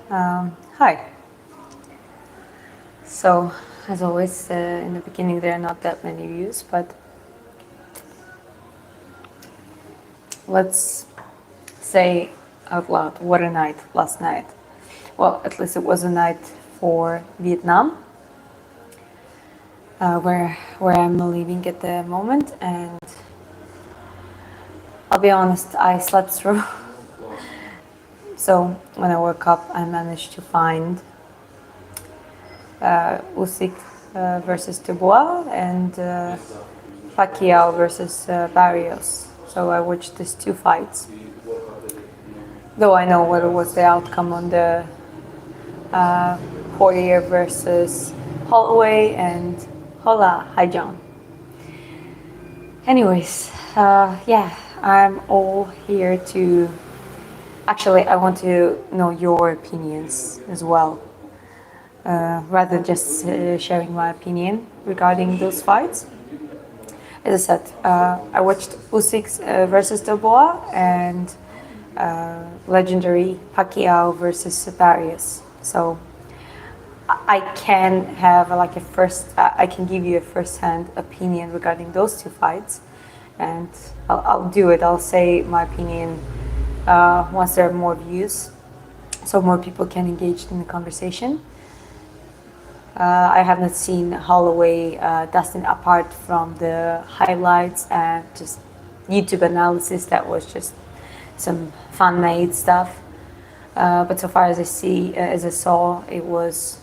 Hi. So, as always, in the beginning there are not that many views, but let's say out loud, what a night last night. Well, at least it was a night for Vietnam, where I'm living at the moment, and I'll be honest, I slept through. So when I woke up, I managed to find Usyk versus Dubois and Pacquiao versus Barrios. So I watched these two fights. Though I know what was the outcome on the Poirier versus Holloway and Hola, hi John. Anyways, yeah, I'm all here to. Actually, I want to know your opinions as well, rather than just sharing my opinion regarding those fights. As I said, I watched Usyk versus Dubois and legendary Pacquiao versus Barrios. So I can have like a I can give you a first-hand opinion regarding those two fights, and I'll do it. I'll say my opinion once there are more views, so more people can engage in the conversation. I have not seen Holloway Dustin apart from the highlights and just YouTube analysis. That was just some fan-made stuff. But so far as I saw, it was.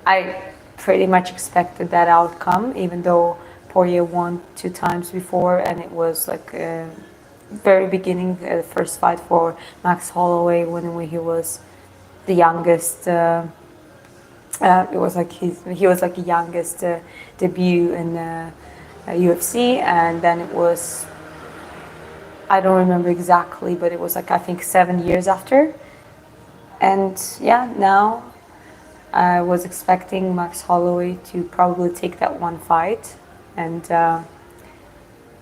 I pretty much expected that outcome, even though Poirier won 2 times before, and it was like very beginning, the first fight for Max Holloway when he was the youngest. It was like he was like the youngest debut in UFC, and then it was. I don't remember exactly, but it was like I think 7 years after. And yeah, now I was expecting Max Holloway to probably take that one fight, and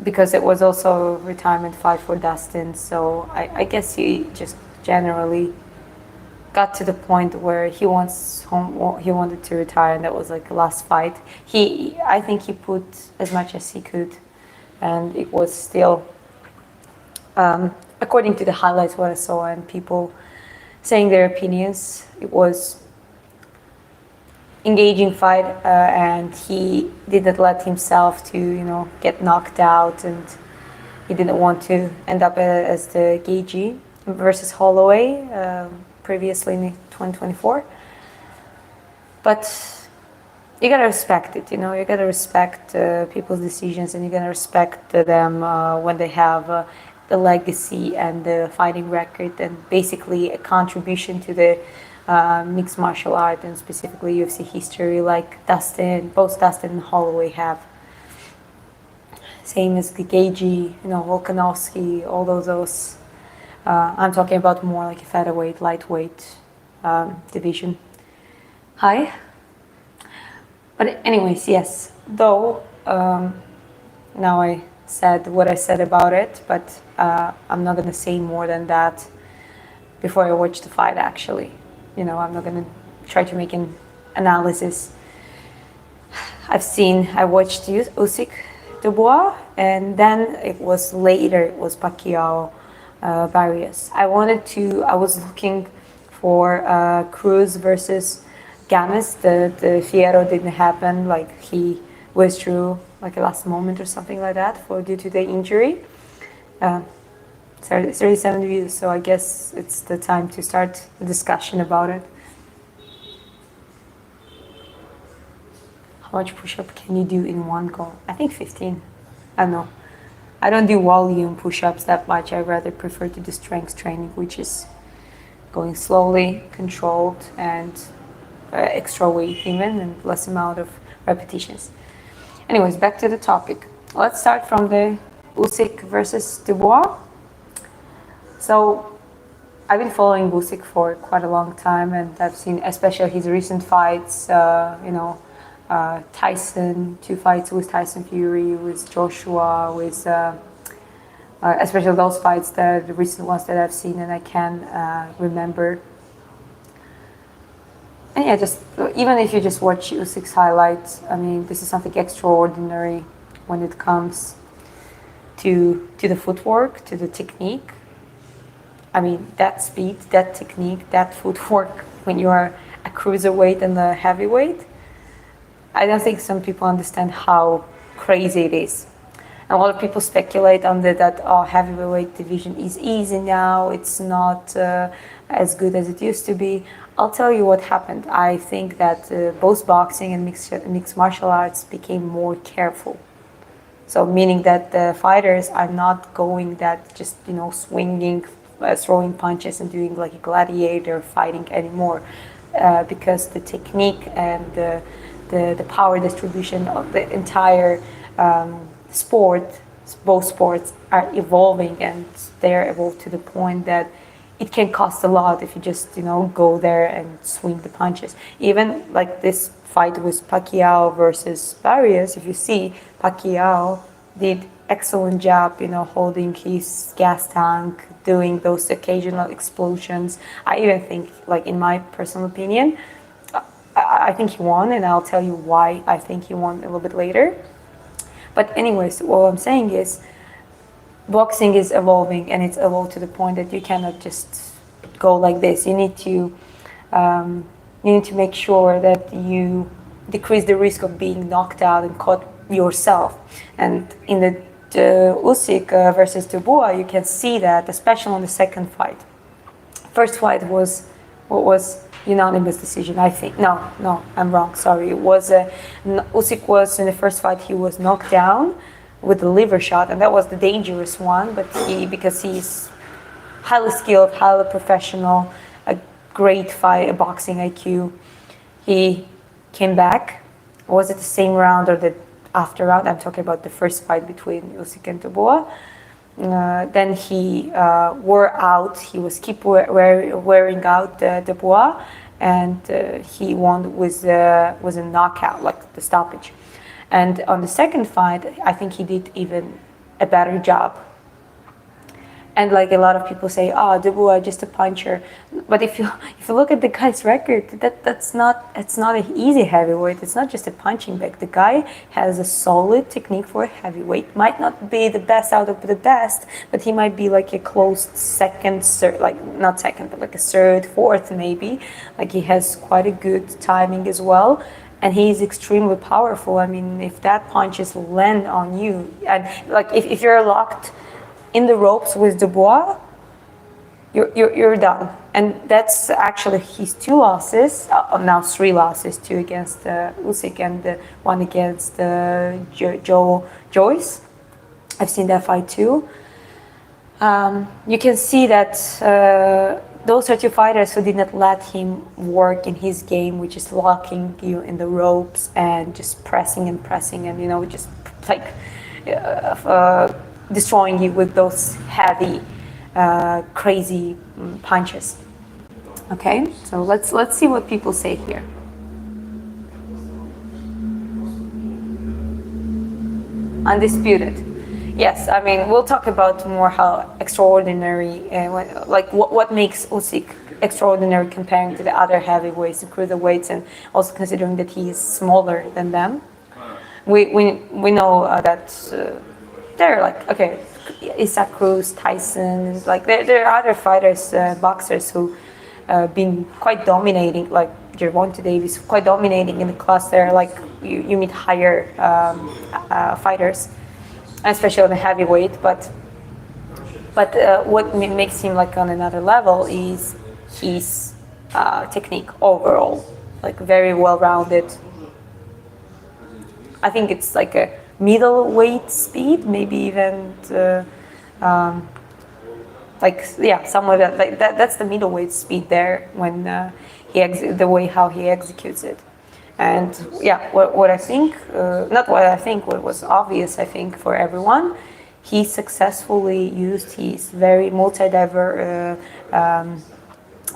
because it was also a retirement fight for Dustin, so I guess he just generally got to the point where he wanted to retire, and that was like the last fight. I think he put as much as he could, and it was still, according to the highlights what I saw and people saying their opinions, it was engaging fight, and he didn't let himself to get knocked out, and he didn't want to end up as the Gaethje versus Holloway previously in 2024. But you gotta respect it, you gotta respect people's decisions, and you gotta respect them when they have the legacy and the fighting record and basically a contribution to the mixed martial art and specifically UFC history, like both Dustin and Holloway have. Same as the Gaethje, Volkanovski, all those. I'm talking about more like a featherweight, lightweight division. Hi. But anyways, yes. Though now I said what I said about it, but I'm not gonna say more than that before I watch the fight. Actually, I'm not gonna try to make an analysis. I watched Usyk Dubois, and then it was Pacquiao Barrios. I was looking for Cruz versus Gamis. The Fierro didn't happen, like he withdrew like a last moment or something like that due to the injury. 37 views, so I guess it's the time to start the discussion about it. How much push-up can you do in one go? I think 15. I don't know. I don't do volume push-ups that much. I rather prefer to do strength training, which is going slowly, controlled, and extra weight even, and less amount of repetitions. Anyways, back to the topic. Let's start from the Usyk versus Dubois. So I've been following Usyk for quite a long time, and I've seen especially his recent fights, Tyson, 2 fights with Tyson Fury, with Joshua, with especially those fights, the recent ones that I've seen and I can remember. And yeah, just even if you just watch Usyk's highlights, I mean, this is something extraordinary when it comes to the footwork, to the technique. I mean, that speed, that technique, that footwork when you are a cruiserweight and a heavyweight, I don't think some people understand how crazy it is. And a lot of people speculate on that heavyweight division is easy now, it's not as good as it used to be. I'll tell you what happened. I think that both boxing and mixed martial arts became more careful. So meaning that the fighters are not going that just, swinging, throwing punches and doing like a gladiator fighting anymore, because the technique and the power distribution of the entire sport, both sports are evolving, and they're evolved to the point that it can cost a lot if you just go there and swing the punches. Even like this fight with Pacquiao versus Barrios, if you see, Pacquiao did excellent job, holding his gas tank, doing those occasional explosions. I even think, like in my personal opinion, I think he won, and I'll tell you why I think he won a little bit later. But anyways, what I'm saying is, boxing is evolving, and it's evolved to the point that you cannot just go like this. You need to make sure that you decrease the risk of being knocked out and caught yourself. And in the Usyk versus Dubois, you can see that, especially on the second fight. First fight was unanimous decision, I think. No, I'm wrong. Sorry. It was Usyk was in the first fight. He was knocked down with a liver shot, and that was the dangerous one. But because he's highly skilled, highly professional, a great fight, boxing IQ, he came back. Was it the same round or the after round? I'm talking about the first fight between Usyk and Dubois. Then he wore out. He was keep wearing out Dubois, and he won with a knockout, like the stoppage. And on the second fight, I think he did even a better job. And like a lot of people say, Dubois just a puncher. But if you look at the guy's record, it's not an easy heavyweight. It's not just a punching bag. The guy has a solid technique for a heavyweight. Might not be the best out of the best, but he might be like a close second, not second, but like a third, fourth maybe. Like he has quite a good timing as well. And he's extremely powerful. I mean, if that punches land on you, and like if you're locked in the ropes with Dubois, you're done. And that's actually his 2 losses, now 3 losses, 2 against Usyk and 1 against Joyce. I've seen that fight too. You can see that those are 2 fighters who did not let him work in his game, which is locking you in the ropes and just pressing and just like destroying you with those heavy, crazy punches. Okay, so let's see what people say here. Undisputed. Yes, I mean, we'll talk about more how extraordinary, like what makes Usyk extraordinary comparing to the other heavyweights and cruiserweights, and also considering that he is smaller than them. We know that they're like, okay, Isaac Cruz, Tyson, like there are other fighters, boxers who been quite dominating, like Gervonta Davis, quite dominating in the class. They're like you meet higher fighters, especially on the heavyweight. But what makes him like on another level is his technique overall, like very well rounded. I think it's like a middleweight speed, maybe even somewhat like that. That's the middleweight speed there when the way how he executes it. And yeah, what I think, not what I think, what was obvious, I think, for everyone, he successfully used his very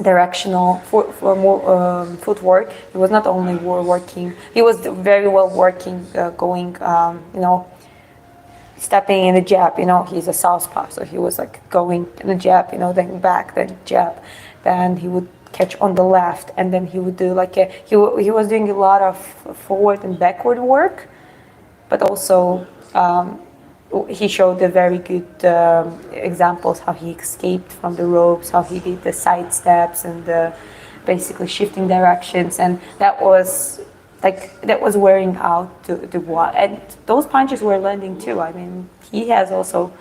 directional footwork. He was not only working, he was very well working, going, stepping in the jab, he's a southpaw, so he was like going in the jab, then back, then jab. Then he would catch on the left, and then he would do like he was doing a lot of forward and backward work, but also he showed the very good examples how he escaped from the ropes, how he did the side steps and basically shifting directions, and that was wearing out Dubois, and those punches were landing too. I mean, he has also,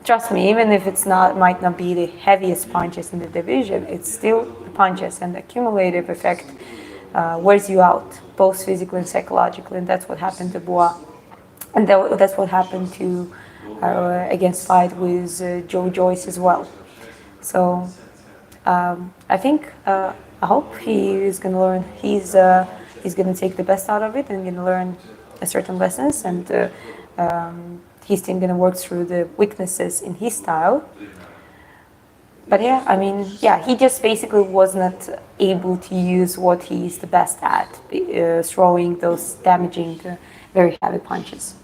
trust me, even if it's not might not be the heaviest punches in the division, it's still the punches, and the cumulative effect wears you out, both physically and psychologically, and that's what happened to Dubois. And that's what happened to against fight with Joe Joyce as well. So I think I hope he is going to learn. He's going to take the best out of it and going to learn certain lessons. And he's still going to work through the weaknesses in his style. But yeah, I mean, yeah, he just basically was not able to use what he's the best at, throwing those damaging, very heavy punches.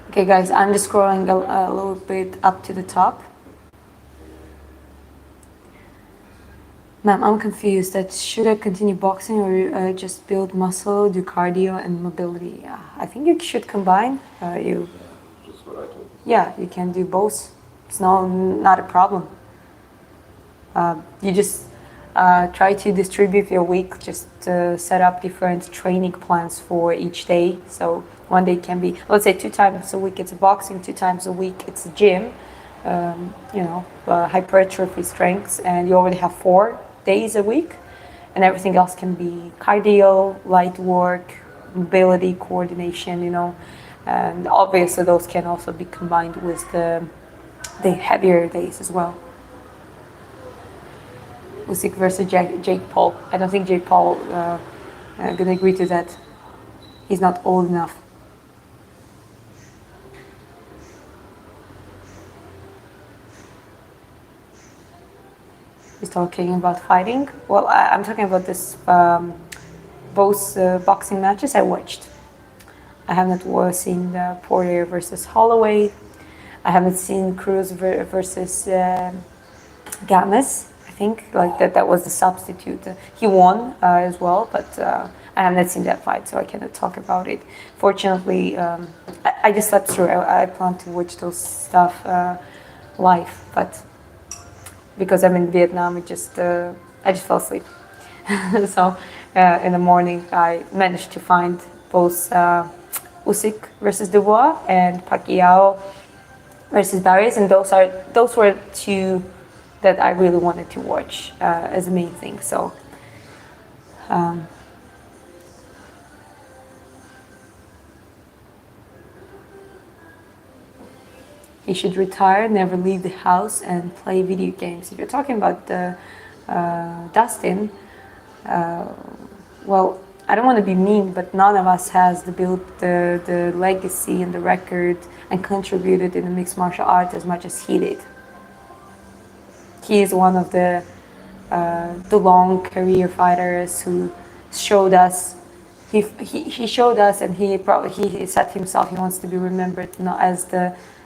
Okay, guys, I'm just scrolling a little bit up to the top. Ma'am, I'm confused. That should I continue boxing or just build muscle, do cardio and mobility? I think you should combine. Just what I told you. Yeah, you can do both. It's not a problem. You just try to distribute your week. Just set up different training plans for each day. So one day can be, let's say 2 times a week it's boxing, 2 times a week it's gym, hypertrophy strengths, and you already have 4 days a week, and everything else can be cardio, light work, mobility, coordination, and obviously those can also be combined with the heavier days as well. Usyk versus Jake Paul. I don't think Jake Paul gonna agree to that. He's not old enough. He's talking about fighting. Well, I'm talking about this both boxing matches I watched. I haven't seen Poirier versus Holloway. I haven't seen Cruz versus Gamas. I think that was the substitute. He won as well, but I haven't seen that fight, so I cannot talk about it. Fortunately, I just slept through. I plan to watch those stuff live, but because I'm in Vietnam, I just fell asleep. So in the morning, I managed to find both Usyk versus Dubois and Pacquiao versus Barrios, and those were 2 that I really wanted to watch as a main thing. So he should retire, never leave the house, and play video games. If you're talking about Dustin, well, I don't want to be mean, but none of us has built the legacy and the record and contributed in the mixed martial arts as much as he did. He is one of the long career fighters who showed us. He showed us, and he said himself he wants to be remembered not as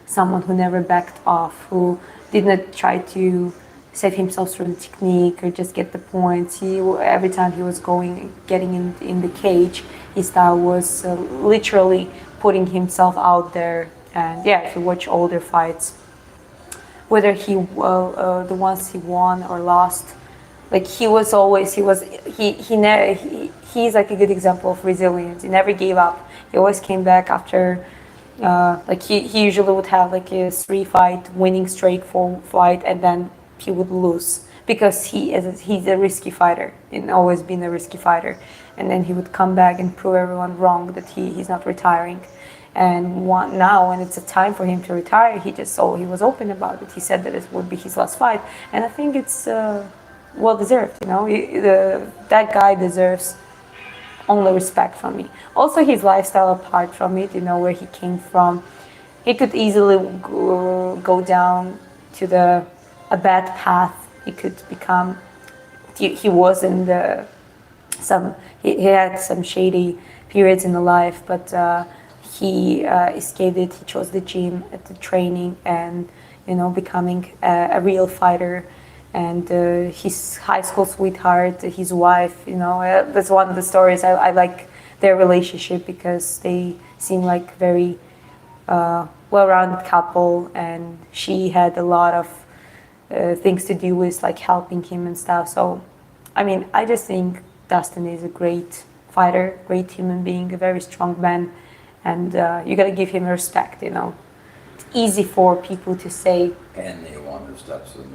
someone who never backed off, who did not try to save himself through the technique or just get the points. Every time he was getting in the cage, his style was literally putting himself out there. And yeah, if you watch older fights, whether the ones he won or lost, like he's like a good example of resilience. He never gave up. He always came back after. He usually would have like a 3-fight winning streak, 4-fight, and then he would lose because he's a risky fighter and always been a risky fighter, and then he would come back and prove everyone wrong that he's not retiring. And now when it's a time for him to retire, he was open about it. He said that it would be his last fight, and I think it's well deserved. That guy deserves only respect from me. Also, his lifestyle apart from it, where he came from, he could easily go down to the a bad path he could become. He was in he had some shady periods in the life, but he escaped it. He chose the gym, the training, and becoming a real fighter. And his high school sweetheart, his wife, that's one of the stories. I like their relationship because they seem like very well-rounded couple, and she had a lot of things to do with like helping him and stuff. So, I mean, I just think Dustin is a great fighter, great human being, a very strong man, and you gotta give him respect. It's easy for people to say. Anyone who steps in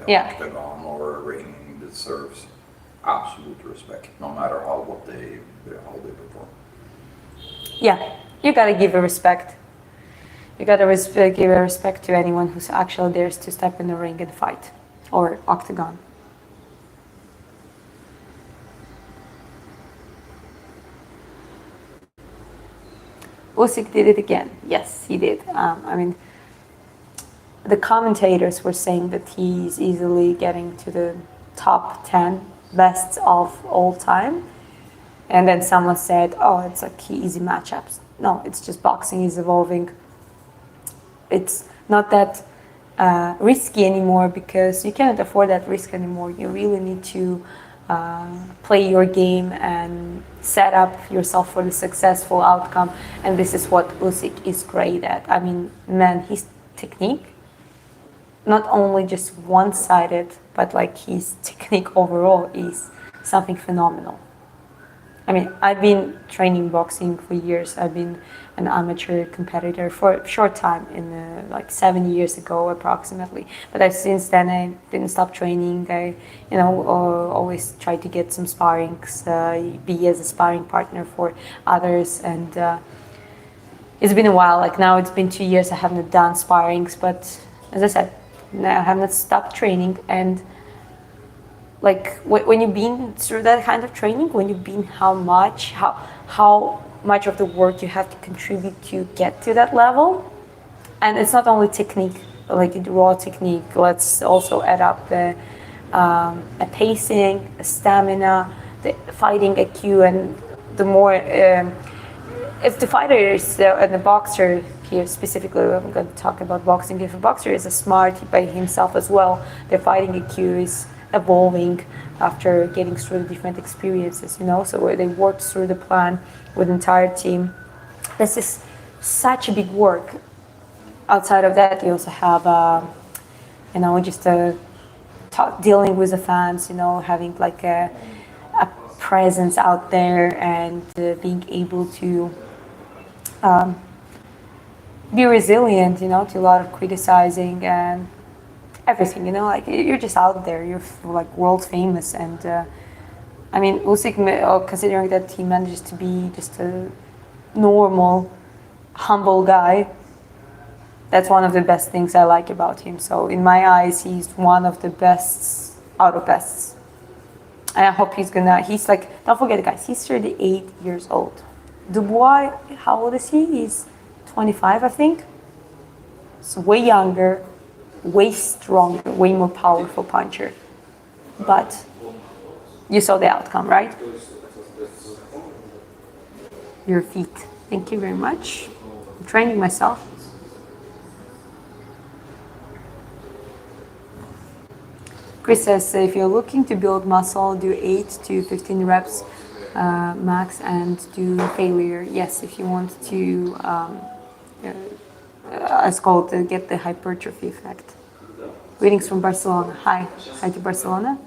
Yeah. octagon or a ring deserves absolute respect, no matter how they perform. Yeah, you gotta give a respect. You gotta give a respect to anyone who's actually dares to step in the ring and fight, or octagon. Usyk did it again. Yes, he did. I mean, the commentators were saying that he's easily getting to the top 10 bests of all time. And then someone said, oh, it's like easy matchups. No, it's just boxing is evolving. It's not that risky anymore because you can't afford that risk anymore. You really need to play your game and set up yourself for the successful outcome. And this is what Usyk is great at. I mean, man, his technique, not only just one-sided, but like his technique overall is something phenomenal. I mean, I've been training boxing for years. I've been an amateur competitor for a short time, like 7 years ago approximately. But since then I didn't stop training. I, always try to get some sparrings, be as a sparring partner for others. And it's been a while. Like now, it's been 2 years. I haven't done sparrings, but as I said, I haven't stopped training. And like when you've been through that kind of training, when you've been how much of the work you have to contribute to get to that level, and it's not only technique, like the raw technique. Let's also add up the a pacing, a stamina, the fighting IQ, and the more if the fighter is and the boxer here specifically, I'm going to talk about boxing. If a boxer is a smart by himself as well, their fighting IQ is evolving after getting through the different experiences, so where they worked through the plan with the entire team. This is such a big work. Outside of that, you also have, just dealing with the fans, having like a presence out there and being able to be resilient, to a lot of criticizing and everything, like you're just out there, you're like world famous. And I mean, Usyk, considering that he manages to be just a normal, humble guy, that's one of the best things I like about him. So in my eyes, he's one of the best out of bests. And I hope he's like, don't forget guys, he's 38 years old. Dubois, how old is he? He's 25, I think. So way younger, way stronger, way more powerful puncher. But you saw the outcome, right? Your feet. Thank you very much. I'm training myself. Chris says, if you're looking to build muscle, do 8 to 15 reps max and do failure. Yes, if you want to, it's called get the hypertrophy effect. Greetings from Barcelona. Hi to Barcelona.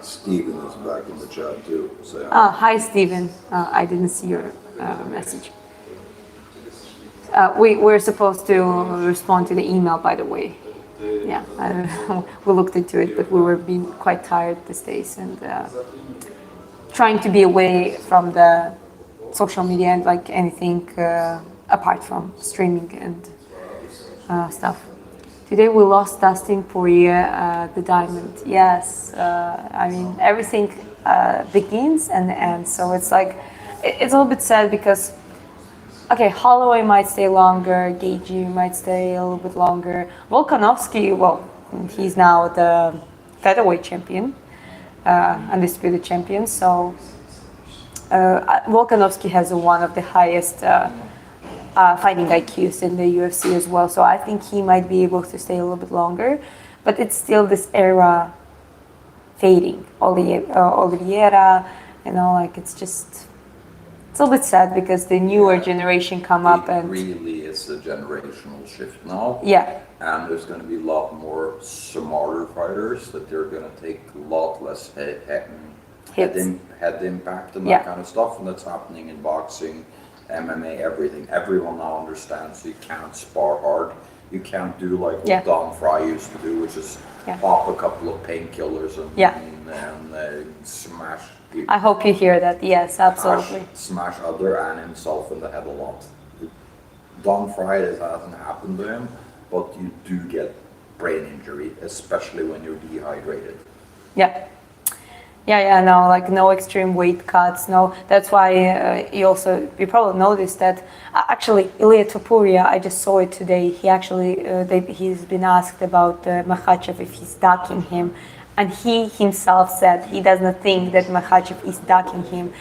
Steven is back in the chat too. So. Hi Steven. I didn't see your message. We're supposed to respond to the email, by the way. Yeah, we looked into it, but we were being quite tired these days and trying to be away from the social media and like anything apart from streaming and stuff. Today we lost Dustin Poirier, the diamond. Yes, I mean everything begins and ends. So it's like it's a little bit sad because Okay, Holloway might stay longer. Gaethje might stay a little bit longer. Volkanovski, well, he's now the featherweight champion, undisputed champion. So Volkanovski has one of the highest fighting IQs in the UFC as well. So I think he might be able to stay a little bit longer. But it's still this era fading. Oliveira, like it's just, it's a little bit sad because the newer generation come up and... It really is a generational shift now. Yeah. And there's going to be a lot more smarter fighters that they're going to take a lot less head impact and that kind of stuff. And that's happening in boxing, MMA, everything. Everyone now understands you can't spar hard. You can't do like what Don Fry used to do, which is pop a couple of painkillers and smash people. I hope you hear that. Yes, absolutely. Smash other and himself in the head a lot. Don Fry, it hasn't happened to him, but you do get brain injury, especially when you're dehydrated. Yeah. No, like no extreme weight cuts, no. That's why you probably noticed that actually Ilia Topuria, I just saw it today. He actually he's been asked about Makhachev if he's ducking him, and he himself said he doesn't think that Makhachev is ducking him.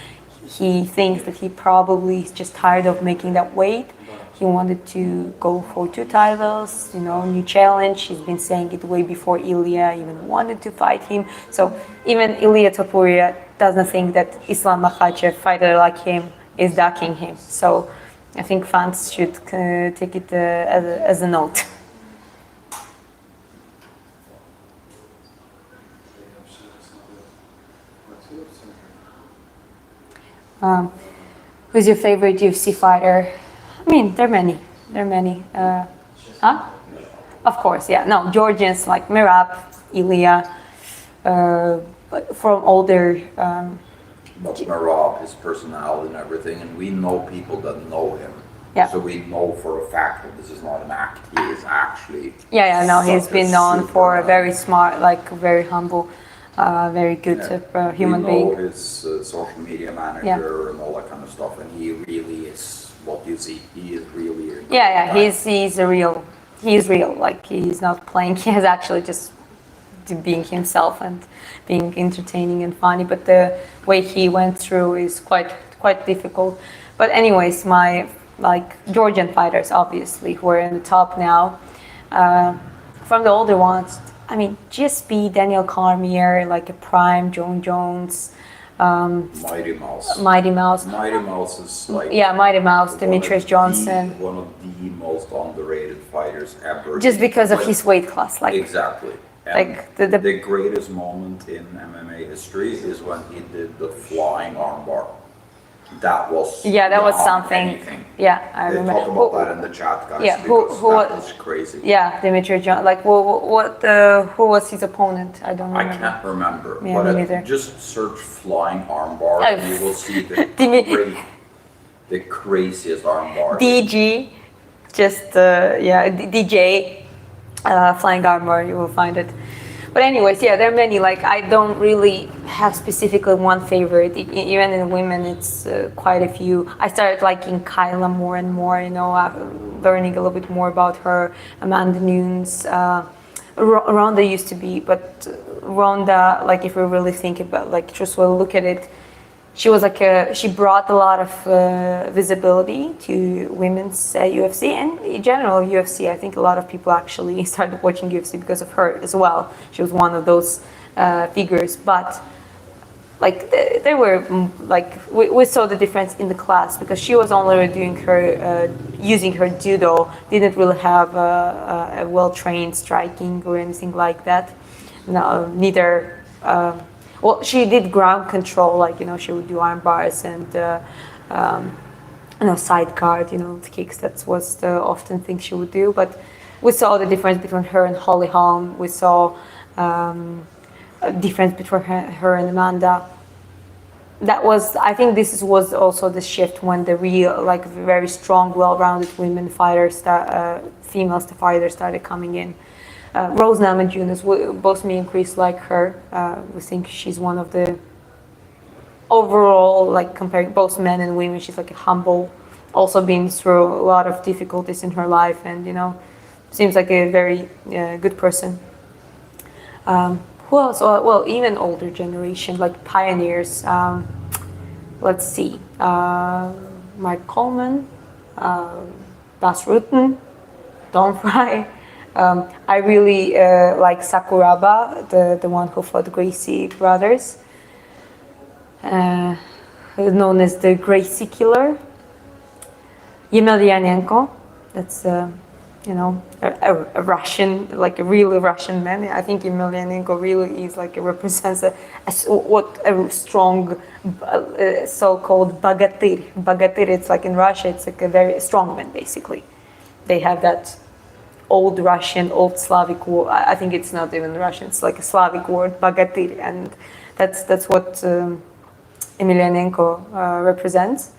He thinks that he probably is just tired of making that weight. He wanted to go for 2 titles, new challenge. He's been saying it way before Ilia even wanted to fight him. So even Ilia Topuria doesn't think that Islam Makhachev, fighter like him, is ducking him. So I think fans should take it as a note. Who's your favorite UFC fighter? I mean, there are many. Of course, yeah. No, Georgians like Merab, Ilia, but from older... But Merab, his personality and everything, and we know people that know him. Yeah. So we know for a fact that this is not an act. He is actually... he's been known for a very smart, very humble, very good human being. We know his social media manager and all that kind of stuff, and he really is what you see. He is really a guy. He's real. Like, he's not playing. He is actually just being himself and being entertaining and funny. But the way he went through is quite difficult. But anyways, my Georgian fighters, obviously, who are in the top now. From the older ones, I mean, GSP, Daniel Cormier, like a prime, John Jones. Mighty Mouse. Mighty Mouse is like... Yeah, Mighty Mouse, Demetrius Johnson. One of the most underrated fighters ever. Just because of his weight class. Exactly. And the greatest moment in MMA history is when he did the flying armbar. That was something. Anything. Yeah, I remember. Talk about that in the chat, guys. Yeah, who was crazy. Yeah, Demetrius Johnson. Who was his opponent? I don't remember. I can't remember. Yeah, me neither. Just search flying armbar and you will see the craziest armbar. DG, DJ, flying armbar. You will find it. But anyways, there are many. I don't really have specifically one favorite. Even in women, it's quite a few. I started liking Kyla more and more, learning a little bit more about her. Amanda Nunes, Ronda used to be, but Ronda, if we really think about, just look at it, she was she brought a lot of visibility to women's UFC and in general UFC. I think a lot of people actually started watching UFC because of her as well. She was one of those figures, but they were we saw the difference in the class because she was only doing using her judo, didn't really have a well-trained striking or anything like that. No, neither. Well, she did ground control, she would do arm bars and, side guard, the kicks. That was the often thing she would do. But we saw the difference between her and Holly Holm. We saw a difference between her and Amanda. I think this was also the shift when the real, very strong, well-rounded women fighters, female fighters started coming in. Rose Namajunas, both me and Chris like her. We think she's one of the overall, comparing both men and women, she's a humble also been through a lot of difficulties in her life, and seems like a very good person. Who else? Well, even older generation, like pioneers. Let's see, Mike Coleman, Bas Rutten, Don Fry. I really like Sakuraba, the one who fought Gracie brothers, known as the Gracie Killer. Yemelyanenko, that's a Russian, like a really Russian man. I think Yemelyanenko really is like represents a strong so-called bagatyr. Bagatyr, it's like in Russia, it's like a very strong man basically. They have that old Russian, old Slavic word. I think it's not even Russian. It's like a Slavic word, bagatyr, and that's what Emelianenko represents.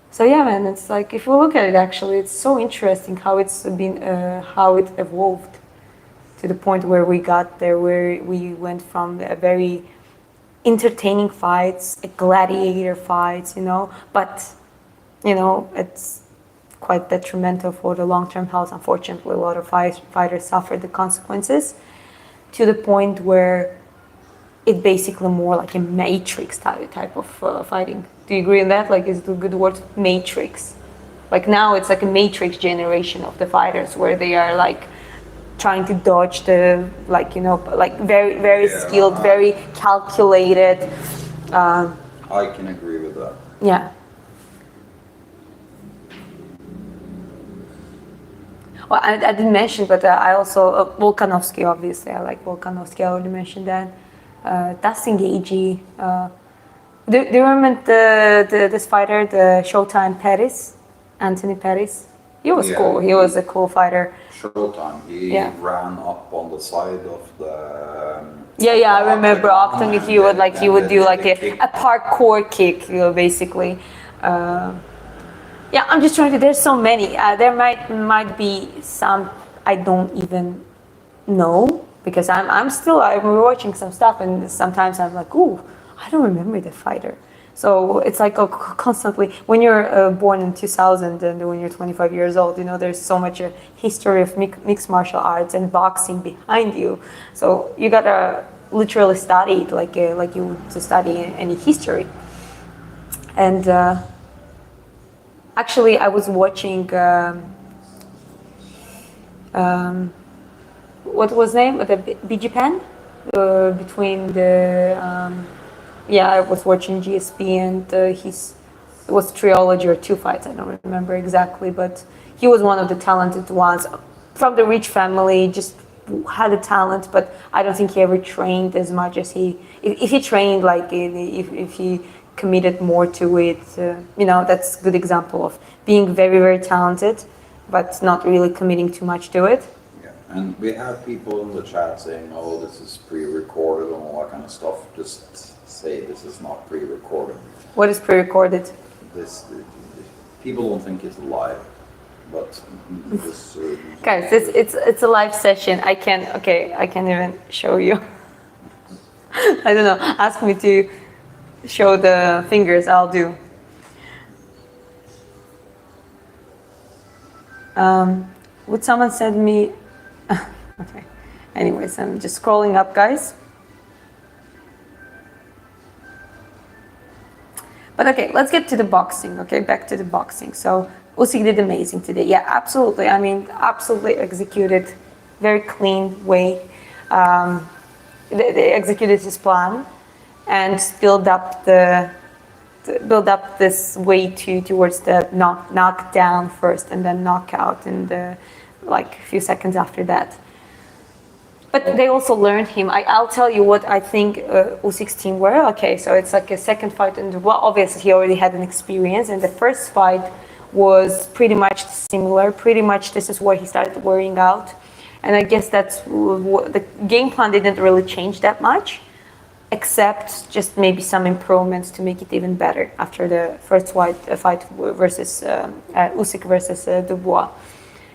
So yeah, man, it's like if we look at it, actually, it's so interesting how it's been, how it evolved to the point where we got there, where we went from a very entertaining fights, gladiator fights, but it's quite detrimental for the long-term health. Unfortunately, a lot of fighters suffered the consequences to the point where it's basically more like a matrix type of fighting. Do you agree on that? Like, is the good word matrix? Like now it's like a matrix generation of the fighters where they are like trying to dodge the, like, very, very skilled, very calculated. I can agree with that. Yeah. Well, I didn't mention, but I also, Volkanovski, obviously. I like Volkanovski, I already mentioned that. Dustin Gagey. Do you remember this fighter, the Showtime Pettis? Anthony Pettis? He was cool. He was a cool fighter. Showtime. He ran up on the side of the... I remember often he would do like a parkour kick, basically. I'm just trying to. There's so many. There might be some I don't even know because I'm watching some stuff and sometimes I'm like, ooh, I don't remember the fighter. So it's like constantly when you're born in 2000 and when you're 25 years old, there's so much history of mixed martial arts and boxing behind you. So you gotta literally study it like you would study any history. And actually, I was watching. What was the name? The BG Pen? Between the. I was watching GSP and it was trilogy or 2 fights. I don't remember exactly, but he was one of the talented ones from the rich family. Just had a talent, but I don't think he ever trained as much as he. If he trained, like if he committed more to it, that's a good example of being very, very talented, but not really committing too much to it. Yeah, and we have people in the chat saying, "Oh, this is pre-recorded and all that kind of stuff." Just say this is not pre-recorded. What is pre-recorded? People don't think it's live, but this. Guys, it's a live session. I can even show you. I don't know. Ask me to show the fingers. I'll do. Would someone send me? Okay. Anyways, I'm just scrolling up, guys. But okay, let's get to the boxing. Okay, back to the boxing. So Usyk did amazing today. Yeah, absolutely. I mean, absolutely executed very clean way. They executed his plan and build up this way towards the knockdown first and then knockout in the a few seconds after that. But they also learned him. I'll tell you what I think Usyk's team were. Okay, so it's like a second fight, and obviously he already had an experience, and the first fight was pretty much similar. Pretty much this is where he started wearing out, and I guess that's the game plan didn't really change that much, except just maybe some improvements to make it even better after the first fight versus Usyk versus Dubois,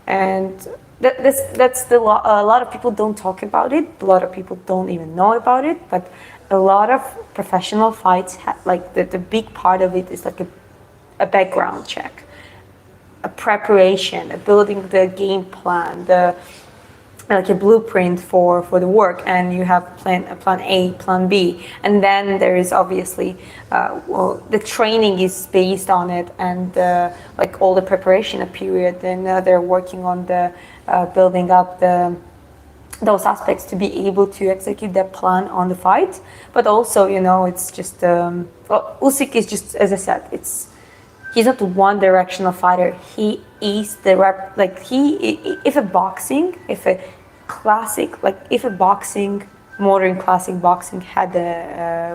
and. That's a lot of people don't talk about it. A lot of people don't even know about it. But a lot of professional fights, the big part of it is like a background check. a preparation, a building the game plan, like a blueprint for the work, and you have plan A, plan B, and then there is obviously the training is based on it, and like all the preparation period. Then they're working on the building up those aspects to be able to execute that plan on the fight. But also, it's just Usyk is just, as I said, he's not a one-directional fighter. He is if modern classic boxing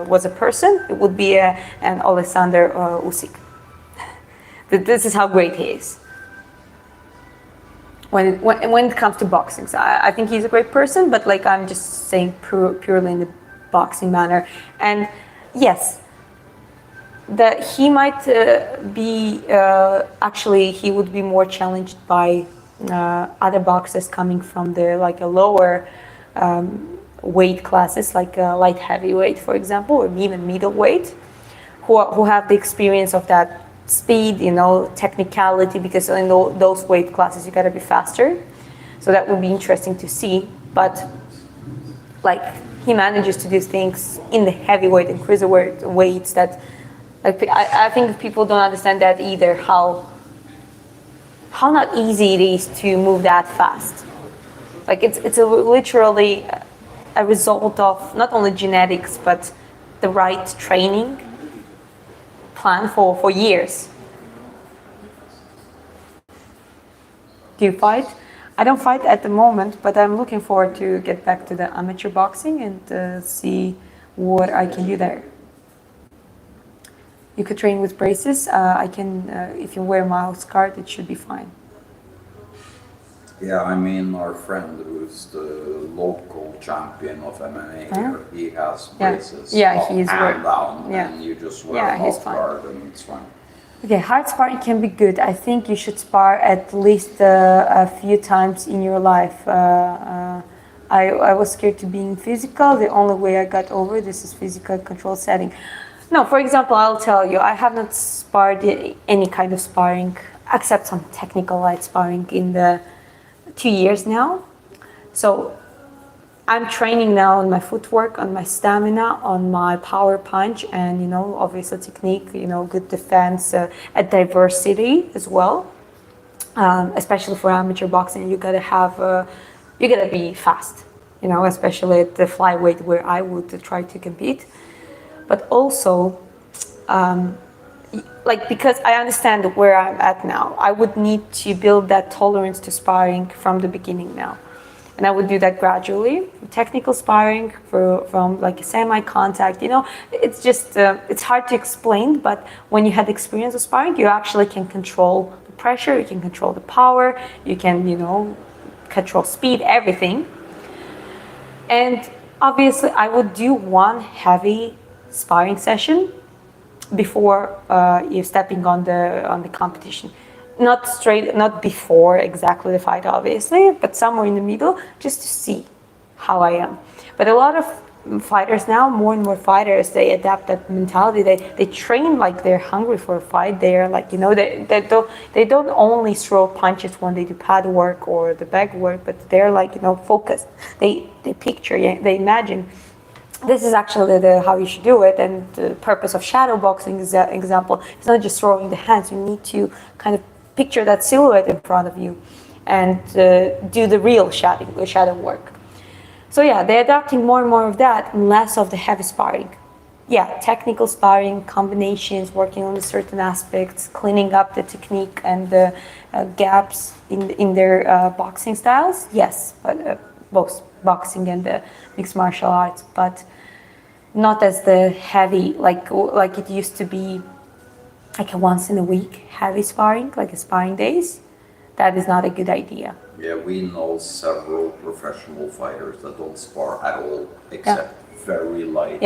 was a person, it would be an Alexander Usyk. This is how great he is. When it comes to boxing, so I think he's a great person, but like I'm just saying purely in the boxing manner. And yes, that he might be actually he would be more challenged by other boxers coming from the like a lower weight classes, like light heavyweight, for example, or even middleweight, who have the experience of that speed, technicality, because in those weight classes you gotta be faster. So that would be interesting to see. But like he manages to do things in the heavyweight and cruiserweight weights that I think people don't understand that either, how not easy it is to move that fast. Like it's literally a result of not only genetics but the right training plan for years. Do you fight? I don't fight at the moment, but I'm looking forward to get back to the amateur boxing and see what I can do there. You could train with braces. I can, if you wear mouse guard, it should be fine. Yeah, I mean, our friend who's the local champion of MMA here, he has braces up he's and down, and you just wear a mouth guard and it's fine. Okay, hard sparring can be good. I think you should spar at least a few times in your life. I was scared to being physical. The only way I got over this is physical control setting. No, for example, I'll tell you, I have not sparred any kind of sparring, except some technical light sparring in the 2 years now. So I'm training now on my footwork, on my stamina, on my power punch, and obviously technique, good defense, a diversity as well. Especially for amateur boxing, you gotta be fast, especially at the flyweight where I would try to compete. But also, because I understand where I'm at now, I would need to build that tolerance to sparring from the beginning now. And I would do that gradually. Technical sparring from like semi-contact, it's just, it's hard to explain, but when you had experience of sparring, you actually can control the pressure, you can control the power, you can, control speed, everything. And obviously I would do one heavy sparring session before you're stepping on the competition. Not before exactly the fight, obviously, but somewhere in the middle, just to see how I am. But a lot of fighters now, more and more fighters, they adapt that mentality. They train like they're hungry for a fight. They're like, they don't only throw punches when they do pad work or the bag work, but they're like, focused. They picture, they imagine. This is actually how you should do it, and the purpose of shadow boxing is that example. It's not just throwing the hands. You need to kind of picture that silhouette in front of you and do the real shadow work. So yeah, they're adapting more and more of that and less of the heavy sparring. Yeah, technical sparring, combinations, working on certain aspects, cleaning up the technique and the gaps in their boxing styles. Yes, but both boxing and the mixed martial arts, but not as the heavy like it used to be, like a once in a week heavy sparring, like a sparring days. That is not a good idea. Yeah, we know several professional fighters that don't spar at all, except very light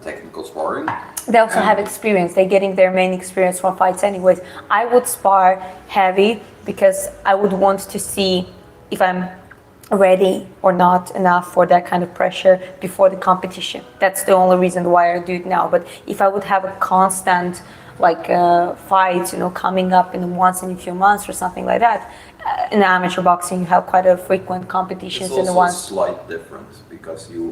technical sparring. They also have experience. They're getting their main experience from fights anyways. I would spar heavy because I would want to see if I'm ready or not enough for that kind of pressure before the competition. That's the only reason why I do it now. But if I would have a constant like fights, coming up in once in a few months or something like that. In amateur boxing, you have quite a frequent competitions It's in the also a ones. slight difference because you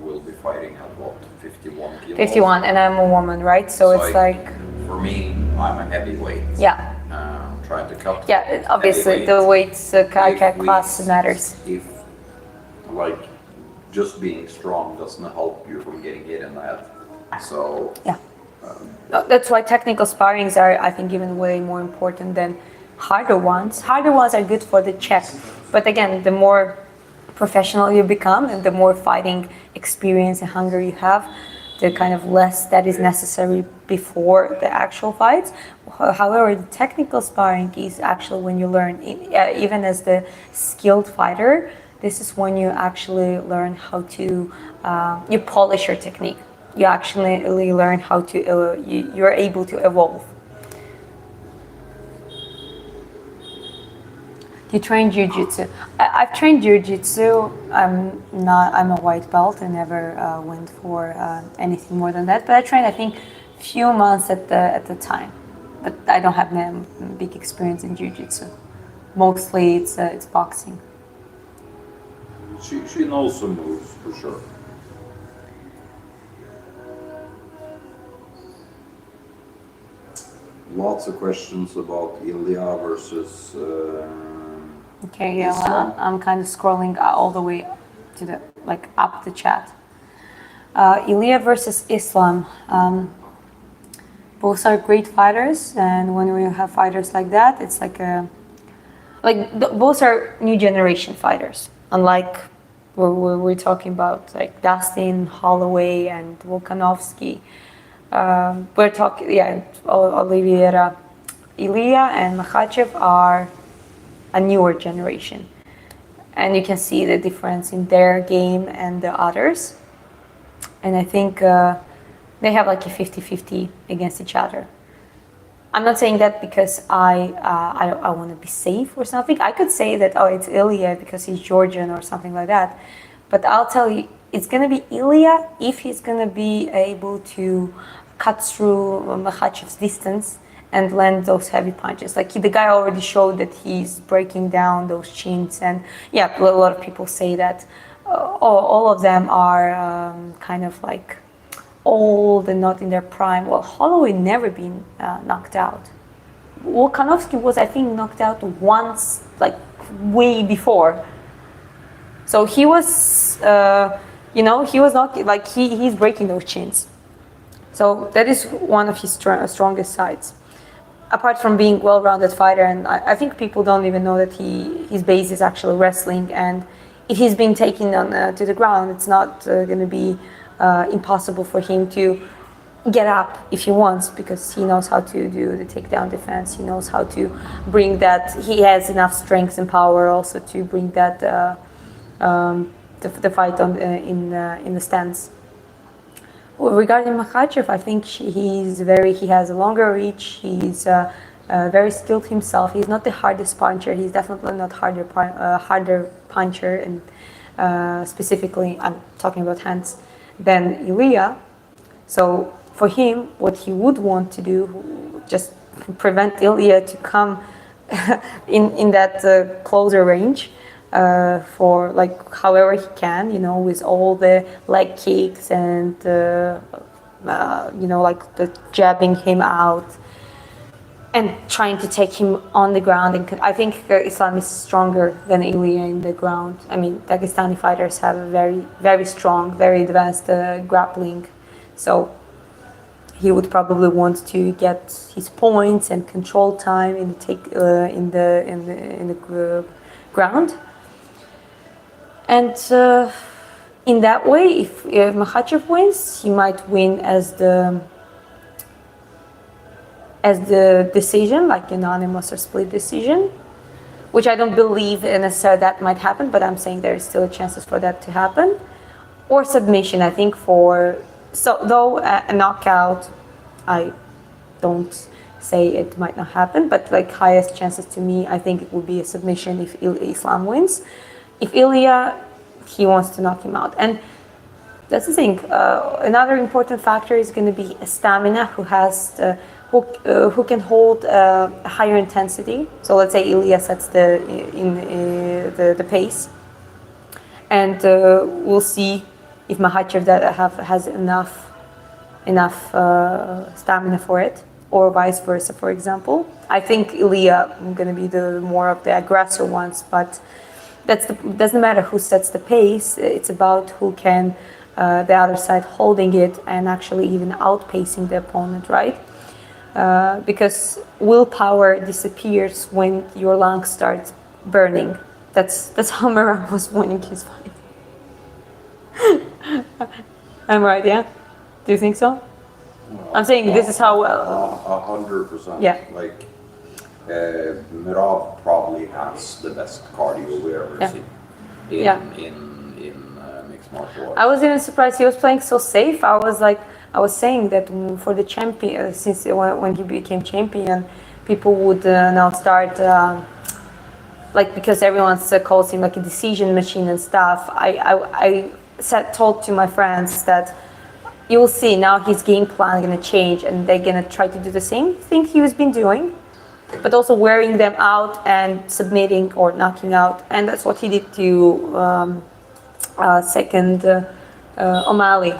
will be fighting at what, 51 kilos? 51, and I'm a woman, right? So it's like for me, I'm a heavyweight. Yeah. Trying to cut. Yeah, obviously heavyweight. the weights class matters. If like just being strong doesn't help you from getting hit in the head. So Yeah. That's why technical sparrings are, I think, even way more important than harder ones. Harder ones are good for the check, but again, the more professional you become and the more fighting experience and hunger you have, the kind of less that is necessary before the actual fights. However, the technical sparring is actually when you learn, even as the skilled fighter, this is when you actually learn how to, you polish your technique. You actually learn how to, you're able to evolve. You train jiu-jitsu. I've trained jiu-jitsu. I'm a white belt. I never went for anything more than that. But I trained, I think, few months at the time. But I don't have big experience in jiu-jitsu. Mostly it's boxing. She knows some moves for sure. Lots of questions about Ilya versus. Okay, yeah, Islam. I'm kind of scrolling all the way to the up the chat. Ilya versus Islam. Both are great fighters, and when we have fighters like that, it's both are new generation fighters. Unlike we're talking about like Dustin, Holloway, and Volkanovski. We're talking, Oliveira. Ilya and Makhachev are a newer generation. And you can see the difference in their game and the others. And I think they have like a 50-50 against each other. I'm not saying that because I want to be safe or something. I could say that, it's Ilya because he's Georgian or something like that. But I'll tell you, it's going to be Ilya if he's going to be able to cut through Makhachev's distance and land those heavy punches. Like the guy already showed that he's breaking down those chins. And yeah, a lot of people say that all of them are kind of like old and not in their prime. Well, Holloway never been knocked out. Volkanovski was, I think, knocked out once, like way before. So he was, he was not like he's breaking those chins. So that is one of his strongest sides. Apart from being well-rounded fighter, and I think people don't even know that his base is actually wrestling. And if he's being taken on to the ground, it's not going to be impossible for him to get up if he wants, because he knows how to do the takedown defense. He knows how to bring that. He has enough strength and power also to bring that the fight on in the stance. Regarding Makhachev, I think he has a longer reach. He's very skilled himself. He's not the hardest puncher. He's definitely not harder puncher, and specifically, I'm talking about hands, than Ilya. So for him, what he would want to do, just prevent Ilya to come in that closer range. For like however he can, with all the leg kicks and like the jabbing him out and trying to take him on the ground. And I think Islam is stronger than Ilya in the ground. I mean, Dagestani fighters have a very, very strong, very advanced grappling. So he would probably want to get his points and control time in the ground. And in that way, if Makhachev wins, he might win as the decision, like unanimous or split decision, which I don't believe necessarily that might happen, but I'm saying there is still chances for that to happen. Or submission, I think though a knockout, I don't say it might not happen, but like highest chances to me, I think it would be a submission if Islam wins. If Ilya, he wants to knock him out. And That's the thing. Another important factor is going to be stamina. Who can hold a higher intensity. So let's say Ilya sets the pace, and we'll see if Makhachev has enough stamina for it, or vice versa. For example, I think Ilya is going to be the more of the aggressor ones, but doesn't matter who sets the pace. It's about who can the other side holding it and actually even outpacing the opponent, right? Because willpower disappears when your lungs start burning. That's how Merab was winning his fight. I'm right, yeah? Do you think so? I'm saying this is how... 100%. Yeah. Like, Merab probably has the best cardio we ever seen in mixed martial arts. I was even surprised he was playing so safe. I was saying that for the champion, since when he became champion, people would now start because everyone calls him like a decision machine and stuff. I told to my friends that you will see now his game plan going to change, and they're going to try to do the same thing he was been doing, but also wearing them out and submitting or knocking out, and that's what he did to second O'Malley.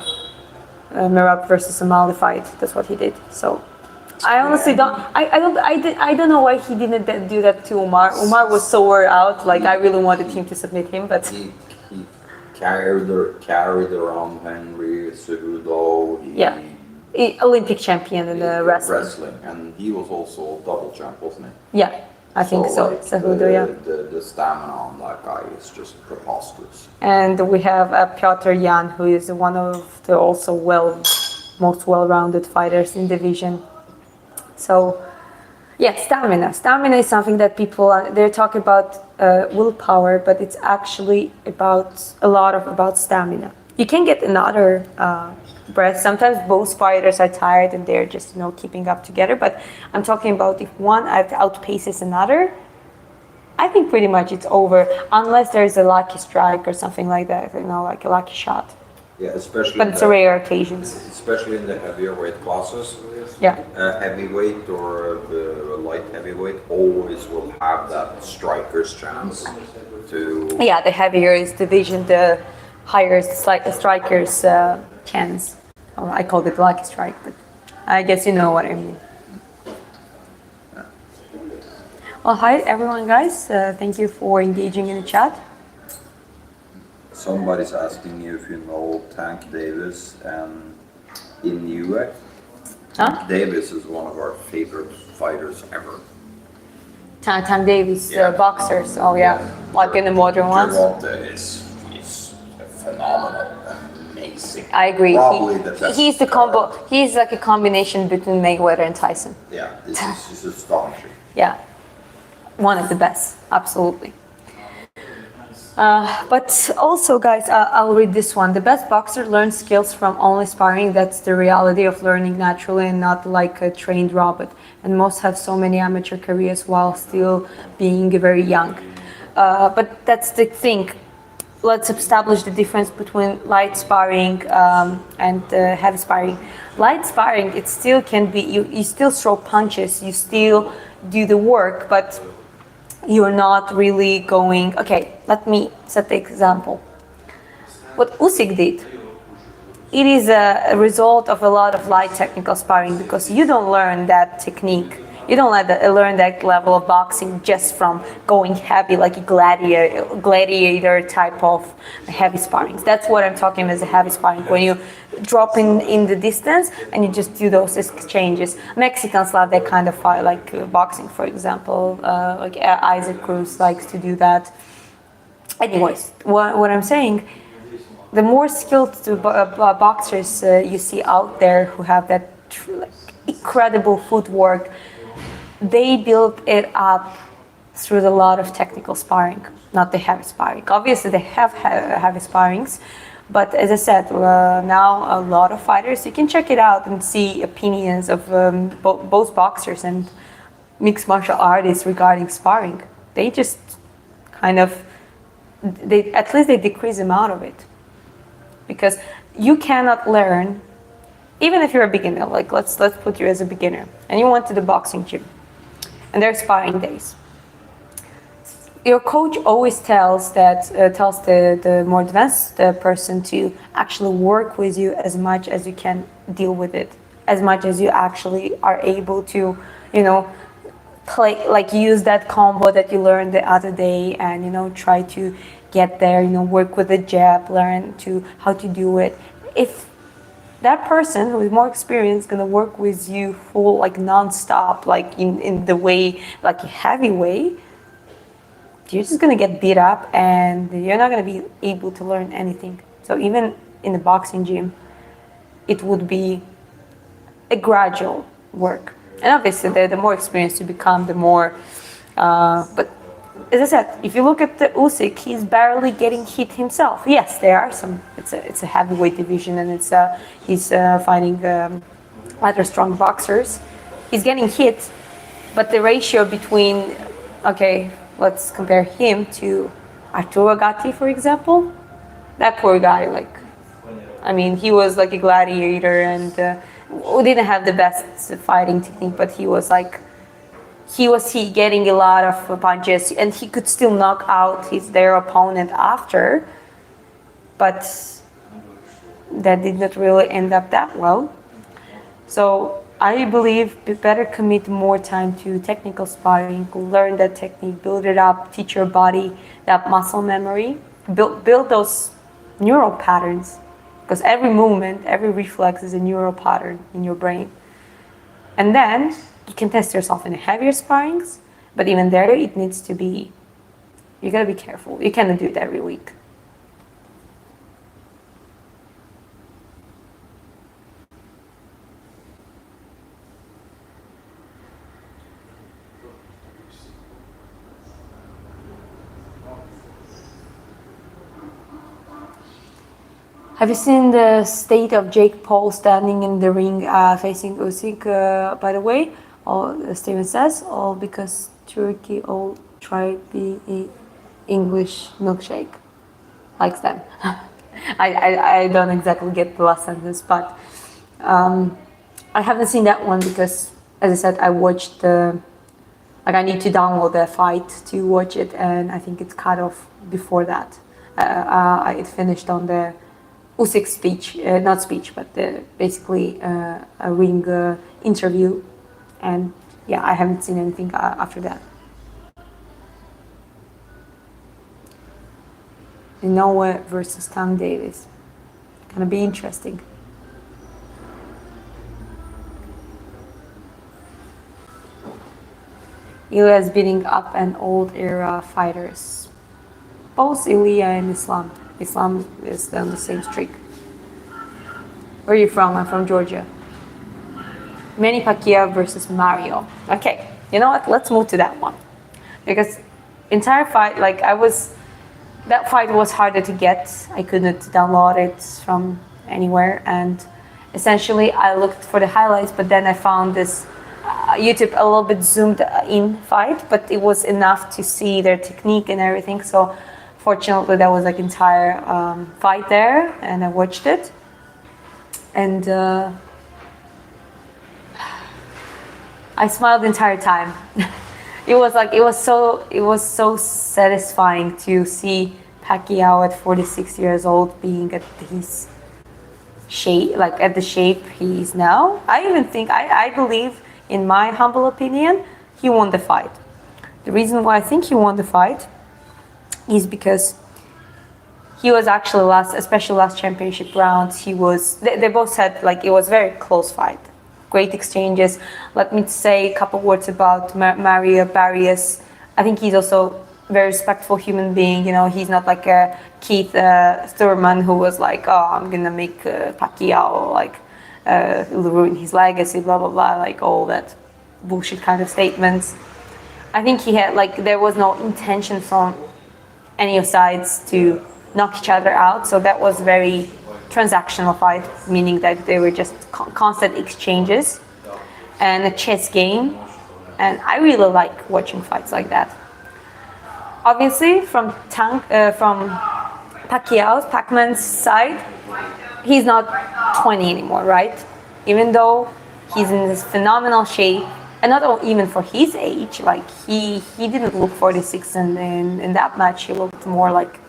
Merab versus O'Malley fight. That's what he did. So, I honestly don't. I don't know why he didn't do that to Umar. Umar was so wore out. Like I really wanted him to submit him, but he carried around Henry Cejudo. Olympic champion in the wrestling. And he was also double champ, wasn't he? Yeah, I think so. Like, Cejudo, yeah. The stamina on that guy is just preposterous. And we have Piotr Jan, who is one of the also most well-rounded fighters in division. So, yeah, stamina. Stamina is something that people they're talking about willpower, but it's actually about stamina. You can get another breath. Sometimes both fighters are tired and they're just keeping up together. But I'm talking about if one outpaces another, I think pretty much it's over, unless there's a lucky strike or something like that, like a lucky shot. Yeah, especially. But it's rare occasions. Especially in the heavier weight classes. Yeah. Heavyweight or light heavyweight always will have that striker's chance to. Yeah, the heavier is division, the higher is the striker's chance. Oh, I called it lucky strike, but I guess you know what I mean. Well, hi everyone, guys. Thank you for engaging in the chat. Somebody's asking you if you know Tank Davis and in UA. Huh? Davis is one of our favorite fighters ever. Tank Davis, boxers. Oh yeah, like in the modern ones. Gervonta is phenomenal, amazing. I agree. Probably the best. He's the combo. He's like a combination between Mayweather and Tyson. Yeah, this is astonishing. Yeah, one of the best, absolutely. But also, guys, I'll read this one. The best boxer learns skills from only sparring. That's the reality of learning naturally and not like a trained robot. And most have so many amateur careers while still being very young. But that's the thing. Let's establish the difference between light sparring and heavy sparring. Light sparring, it still can be, you still throw punches, you still do the work, but you're not really going, okay, let me set the example. What Usyk did, it is a result of a lot of light technical sparring because you don't learn that technique. You don't learn that level of boxing just from going heavy, like a gladiator type of heavy sparring. That's what I'm talking about as a heavy sparring. When you drop in the distance and you just do those exchanges. Mexicans love that kind of fight, like boxing, for example. Like Isaac Cruz likes to do that. Anyways, what I'm saying, the more skilled boxers you see out there who have that incredible footwork, they build it up through a lot of technical sparring, not the heavy sparring. Obviously, they have heavy sparrings, but as I said, now a lot of fighters, you can check it out and see opinions of both boxers and mixed martial artists regarding sparring. They just kind of, at least they decrease the amount of it. Because you cannot learn, even if you're a beginner. Like let's put you as a beginner, and you went to the boxing gym, and there's sparring days. Your coach always tells the more advanced person to actually work with you as much as you can deal with it, as much as you actually are able to, play, like use that combo that you learned the other day, and try to get there, work with the jab, learn how to do it. If that person who is more experienced is gonna work with you full, like non-stop, like in the way, like a heavy way, you're just gonna get beat up and you're not gonna be able to learn anything. So even in the boxing gym, it would be a gradual work. And obviously, the more experienced you become, the more. But as I said, if you look at the Usyk, he's barely getting hit himself. Yes, there are some. It's a heavyweight division, and he's fighting rather strong boxers. He's getting hit, but the ratio between, okay, let's compare him to Arturo Gatti, for example. That poor guy, he was like a gladiator, and didn't have the best fighting technique, but he was getting a lot of punches, and he could still knock out their opponent after, but that did not really end up that well. So I believe we better commit more time to technical sparring, learn that technique, build it up, teach your body that muscle memory, build those neural patterns, because every movement, every reflex is a neural pattern in your brain. And then you can test yourself in heavier sparrings, but even there it needs to be, you gotta be careful. You cannot do it every week. Have you seen the state of Jake Paul standing in the ring facing Usyk, by the way? Steven says, all because Turkey all tried the English milkshake. Likes them. I don't exactly get the last sentence, but I haven't seen that one because, as I said, I watched I need to download the fight to watch it, and I think it's cut off before that. It finished on the Usyk speech, not speech, but basically a ring interview, and yeah, I haven't seen anything after that. Noah versus Tom Davis, gonna be interesting. Ilya is beating up an old era fighters, both Ilya and Islam. Islam is on the same streak. Where are you from? I'm from Georgia. Manny Pacquiao versus Mario. Okay, you know what? Let's move to that one. Because entire fight, that fight was harder to get. I couldn't download it from anywhere. And essentially, I looked for the highlights, but then I found this YouTube a little bit zoomed in fight, but it was enough to see their technique and everything. So fortunately, that was entire fight there, and I watched it, and I smiled the entire time. It was so satisfying to see Pacquiao at 46 years old being at his shape, at the shape he is now. I believe, in my humble opinion, he won the fight. The reason why I think he won the fight is because he was actually especially last championship rounds, they both said it was very close fight. Great exchanges. Let me say a couple words about Mario Barrios. I think he's also a very respectful human being. He's not like a Keith Thurman who was I'm gonna make Pacquiao ruin his legacy, blah blah blah, all that bullshit kind of statements. I think he had there was no intention from any of sides to knock each other out, so that was very transactional fight, meaning that they were just constant exchanges and a chess game, and I really like watching fights like that. Obviously, from Pacquiao's, Pacman's side, he's not 20 anymore, right? Even though he's in this phenomenal shape, and not even for his age, like he didn't look 46 in that match. He looked more like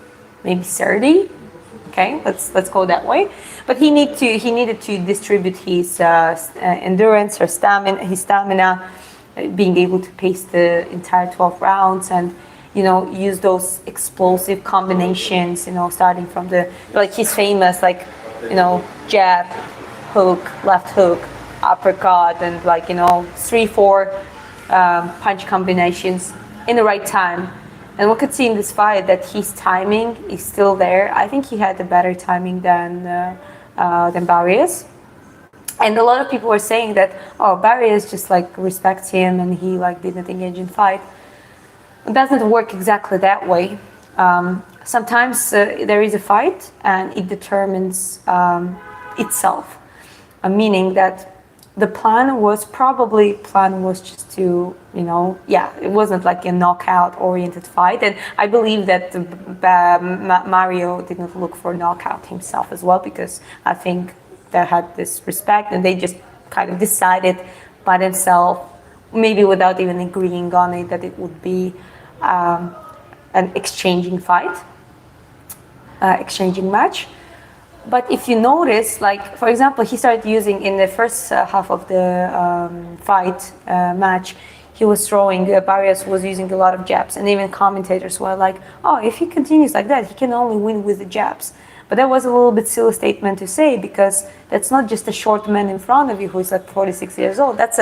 maybe 30. Okay, let's go that way. But he needed to distribute his endurance or his stamina, being able to pace the entire 12 rounds and use those explosive combinations. Starting from his famous jab, hook, left hook, uppercut, and 3-4 punch combinations in the right time. And we could see in this fight that his timing is still there. I think he had a better timing than Barrios. And a lot of people were saying that, Barrios just respects him and he didn't engage in fight. It doesn't work exactly that way. Sometimes there is a fight and it determines itself, meaning that the plan was just to, it wasn't like a knockout-oriented fight. And I believe that Mario didn't look for a knockout himself as well, because I think they had this respect and they just kind of decided by themselves, maybe without even agreeing on it, that it would be an exchanging fight, exchanging match. But if you notice, for example, he started using in the first half of the fight match, he was throwing, Barrios was using a lot of jabs, and even commentators were like, if he continues like that, he can only win with the jabs. But that was a little bit silly statement to say, because that's not just a short man in front of you who is 46 years old. That's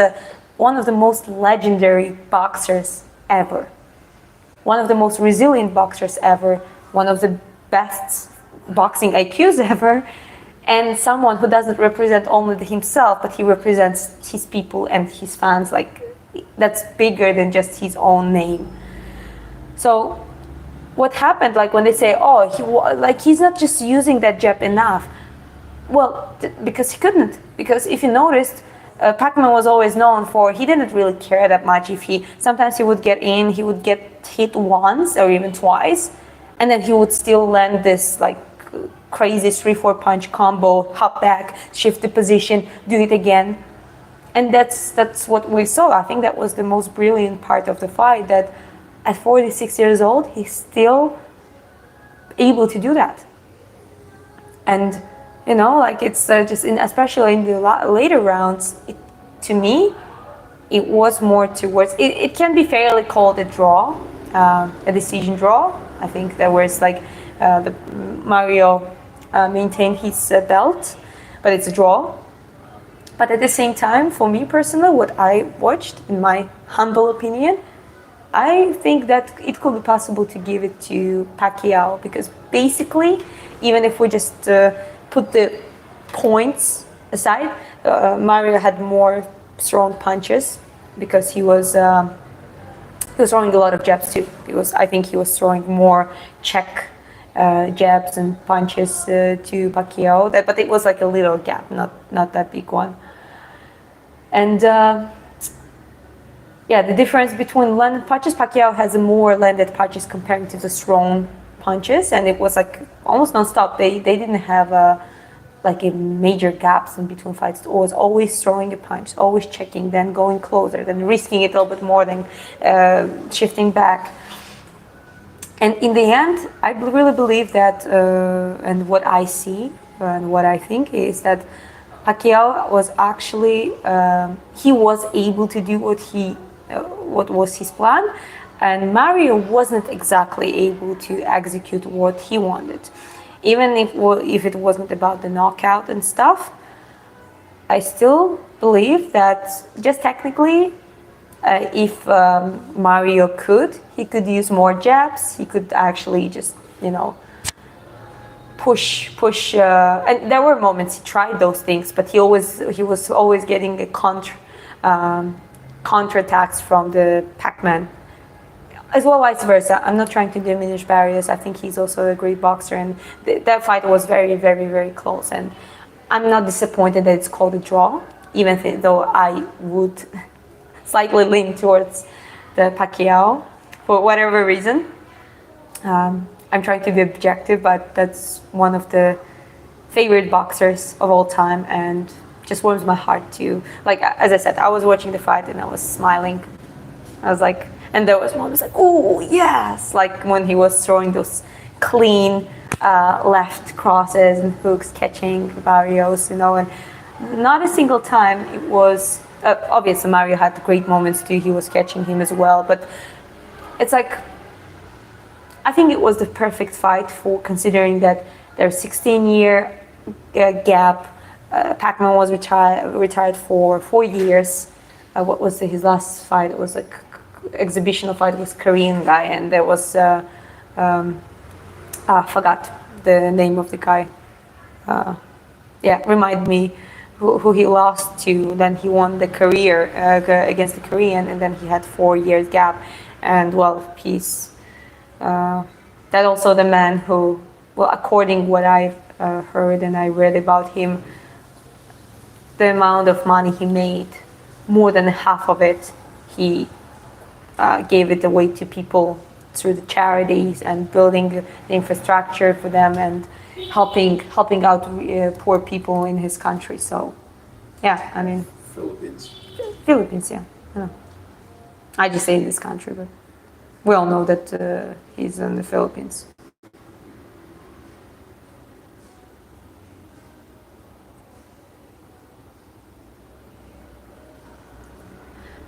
one of the most legendary boxers ever. One of the most resilient boxers ever. One of the best boxing IQs ever, and someone who doesn't represent only himself, but he represents his people and his fans. That's bigger than just his own name. So what happened, when they say, he's not just using that jab enough, well, because he couldn't. Because if you noticed, Pacquiao was always known for, he didn't really care that much if sometimes he would get in, he would get hit once or even twice, and then he would still land this crazy 3-4 punch combo, hop back, shift the position, do it again. And that's what we saw. I think that was the most brilliant part of the fight, that at 46 years old, he's still able to do that. And, it's just, especially in the later rounds, to me, it was more towards, it can be fairly called a draw, a decision draw. I think there was Mario maintained his belt, but it's a draw. But at the same time, for me personally, what I watched, in my humble opinion, I think that it could be possible to give it to Pacquiao, because basically, even if we just put the points aside, Mario had more strong punches, because he was throwing a lot of jabs too. I think he was throwing more check jabs and punches to Pacquiao, but it was a little gap, not that big one. And the difference between landed punches, Pacquiao has more landed punches compared to the strong punches, and it was almost non-stop. They didn't have a major gaps in between fights. It was always throwing a punch, always checking, then going closer, then risking it a little bit more, then shifting back. And in the end, I really believe that, and what I see and what I think is that Pacquiao was actually, he was able to do what was his plan, and Mario wasn't exactly able to execute what he wanted. Even if it wasn't about the knockout and stuff, I still believe that just technically, if Mario he could use more jabs. He could actually just, push. And there were moments he tried those things, but he was always getting a counterattacks from the Pac-Man. As well, vice versa. I'm not trying to diminish Barrios. I think he's also a great boxer, and that fight was very, very, very close. And I'm not disappointed that it's called a draw, even though I would slightly lean towards the Pacquiao for whatever reason. I'm trying to be objective, but that's one of the favorite boxers of all time, and just warms my heart to, like, as I said, I was watching the fight and I was smiling. I was like, and there was moments like, oh yes, like when he was throwing those clean left crosses and hooks, catching Barrios, and not a single time it was, obviously Mario had great moments too, he was catching him as well, but it's like, I think it was the perfect fight for considering that there's 16-year gap. Pacquiao was retired for 4 years. What was his last fight? It was like exhibitional fight with Korean guy, and there was forgot the name of the guy. Remind me who he lost to. Then he won the career against the Korean, and then he had 4 years gap. And well, he's that also the man who, well, according what I've heard and I read about him, the amount of money he made, more than half of it, he gave it away to people through the charities and building the infrastructure for them and helping out poor people in his country. So, yeah, I mean, Philippines, yeah. I just say this country, but we all know that he's in the Philippines.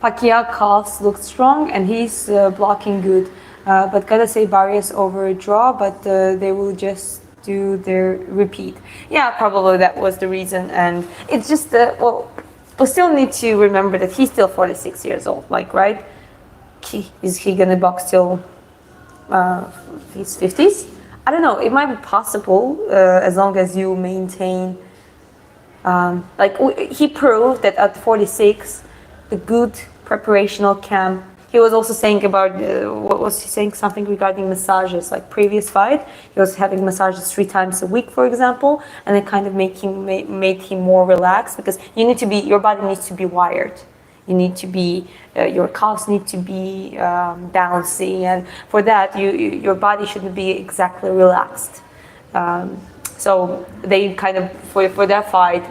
Pacquiao calves look strong and he's blocking good, but gotta say Barrios over a draw, but they will just do their repeat. Yeah, probably that was the reason, and it's just we still need to remember that he's still 46 years old, like, right? Is he gonna box till his 50s? I don't know, it might be possible as long as you maintain, he proved that at 46, a good preparational camp. He was also saying about, what was he saying? Something regarding massages, like previous fight. He was having massages 3 times a week, for example, and it kind of made him more relaxed, because your body needs to be wired. You need to be, your calves need to be bouncy, and for that, your body shouldn't be exactly relaxed. So they kind of, for that fight,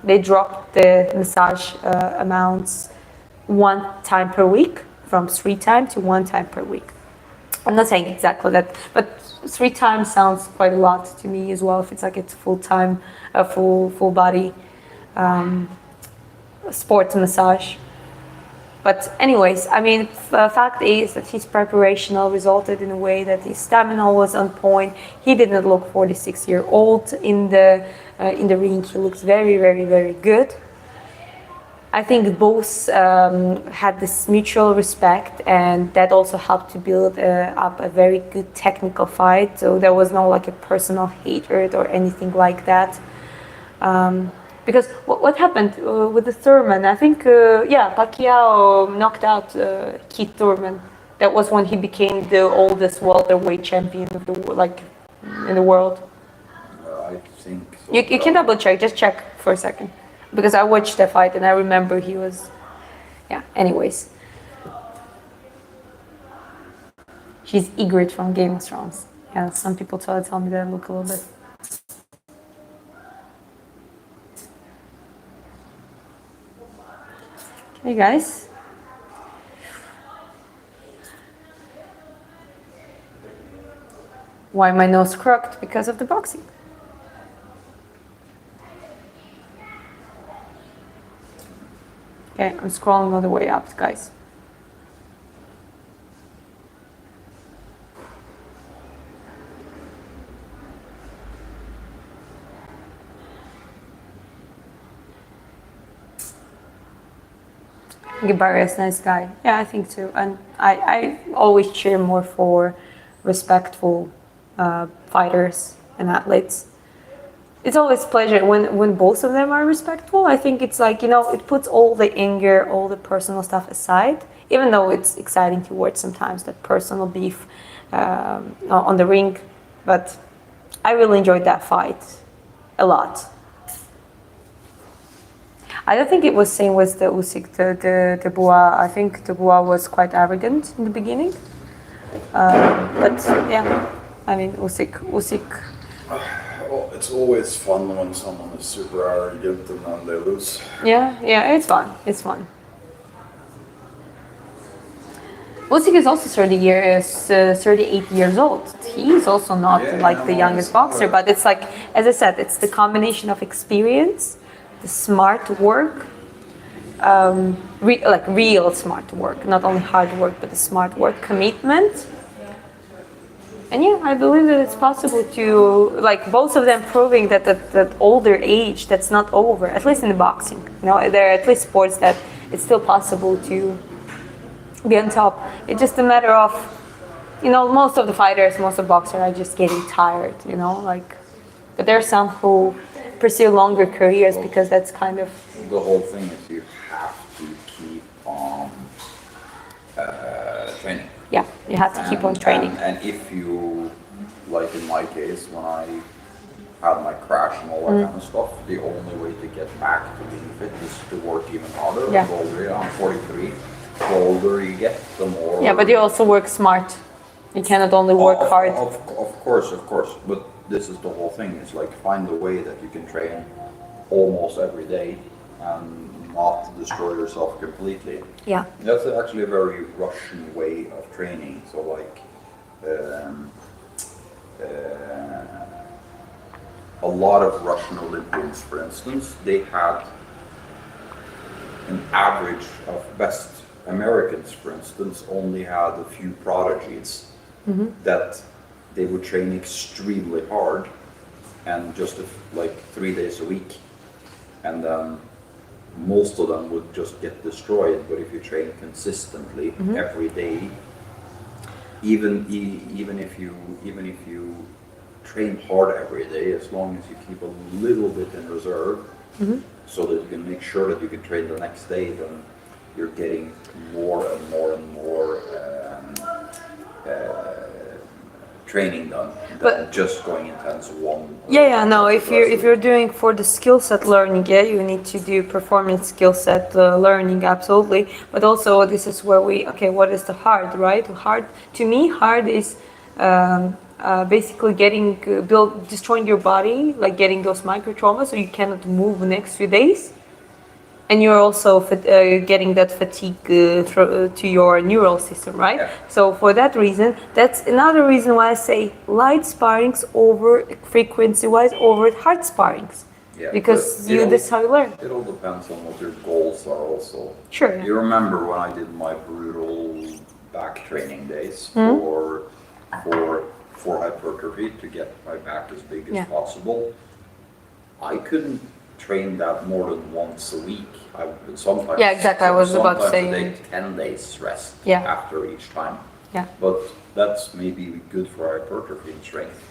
they dropped the massage amounts 1 time per week, from 3 times to 1 time per week. I'm not saying exactly that, but 3 times sounds quite a lot to me as well, if it's like it's full-time, full body sports massage. But anyways, I mean, the fact is that his preparational resulted in a way that his stamina was on point. He didn't look 46-year-old in the ring. He looks very, very, very good. I think both had this mutual respect, and that also helped to build up a very good technical fight. So there was no like a personal hatred or anything like that. Because what happened with the Thurman? I think, Pacquiao knocked out Keith Thurman. That was when he became the oldest welterweight champion of in the world. I think so. You can double check, just check for a second. Because I watched that fight and I remember he was, anyways. She's Ygritte from Game of Thrones. Yeah, some people tell me that I look a little bit. Hey guys. Why my nose crooked? Because of the boxing. Okay, I'm scrolling all the way up, guys. Barrios, nice guy. Yeah, I think too. And I always cheer more for respectful fighters and athletes. It's always a pleasure when both of them are respectful. I think it's like, it puts all the anger, all the personal stuff aside, even though it's exciting to watch sometimes that personal beef on the ring. But I really enjoyed that fight a lot. I don't think it was same with the Usyk, the Dubois. I think Dubois was quite arrogant in the beginning. But yeah, I mean, Usyk Well, it's always fun when someone is super arrogant and then they lose. Yeah, it's fun. It's fun. Usyk is also 38 years old. He's also not like the youngest boxer, but it's like, as I said, it's the combination of experience, the smart work, like real smart work, not only hard work, but the smart work, commitment. And yeah, I believe that it's possible to, like, both of them proving that older age, that's not over, at least in the boxing. You know, there are at least sports that it's still possible to be on top. It's just a matter of, you know, most of the fighters, most of the boxers are just getting tired, you know, like, but there are some who pursue longer careers because that's kind of... The whole thing is you have to keep on training. Yeah, you have to keep on training. And if you, like in my case, when I had my crash and all that kind of stuff, the only way to get back to being fit is to work even harder. Yeah. The older I'm 43, the older you get, the more... Yeah, but you also work smart. You cannot only work hard. Of course. But this is the whole thing. It's like find a way that you can train almost every day and not destroy yourself completely. Yeah. That's actually a very Russian way of training. So like a lot of Russian Olympians, for instance, they had an average of best Americans, for instance, only had a few prodigies that they would train extremely hard and just like 3 days a week, and then most of them would just get destroyed. But if you train consistently every day, even if you train hard every day, as long as you keep a little bit in reserve, so that you can make sure that you can train the next day, then you're getting more and more and more training done than just going intense one. No. If you're doing for the skill set learning, you need to do performance skill set learning, absolutely. But also, this is where what is the hard, right? Hard to me, hard is basically destroying your body, like getting those micro traumas, so you cannot move the next few days. And you're also getting that fatigue to your neural system, right? Yeah. So for that reason, that's another reason why I say light sparrings over frequency-wise over hard sparrings. Yeah, because this is how you learn. It all depends on what your goals are also. Sure. Yeah. You remember when I did my brutal back training days for hypertrophy to get my back as big as possible? I couldn't train that more than once a week. I would sometimes. Yeah, exactly. I was about to say. Take 10 days rest after each time. Yeah. But that's maybe good for hypertrophy and strength.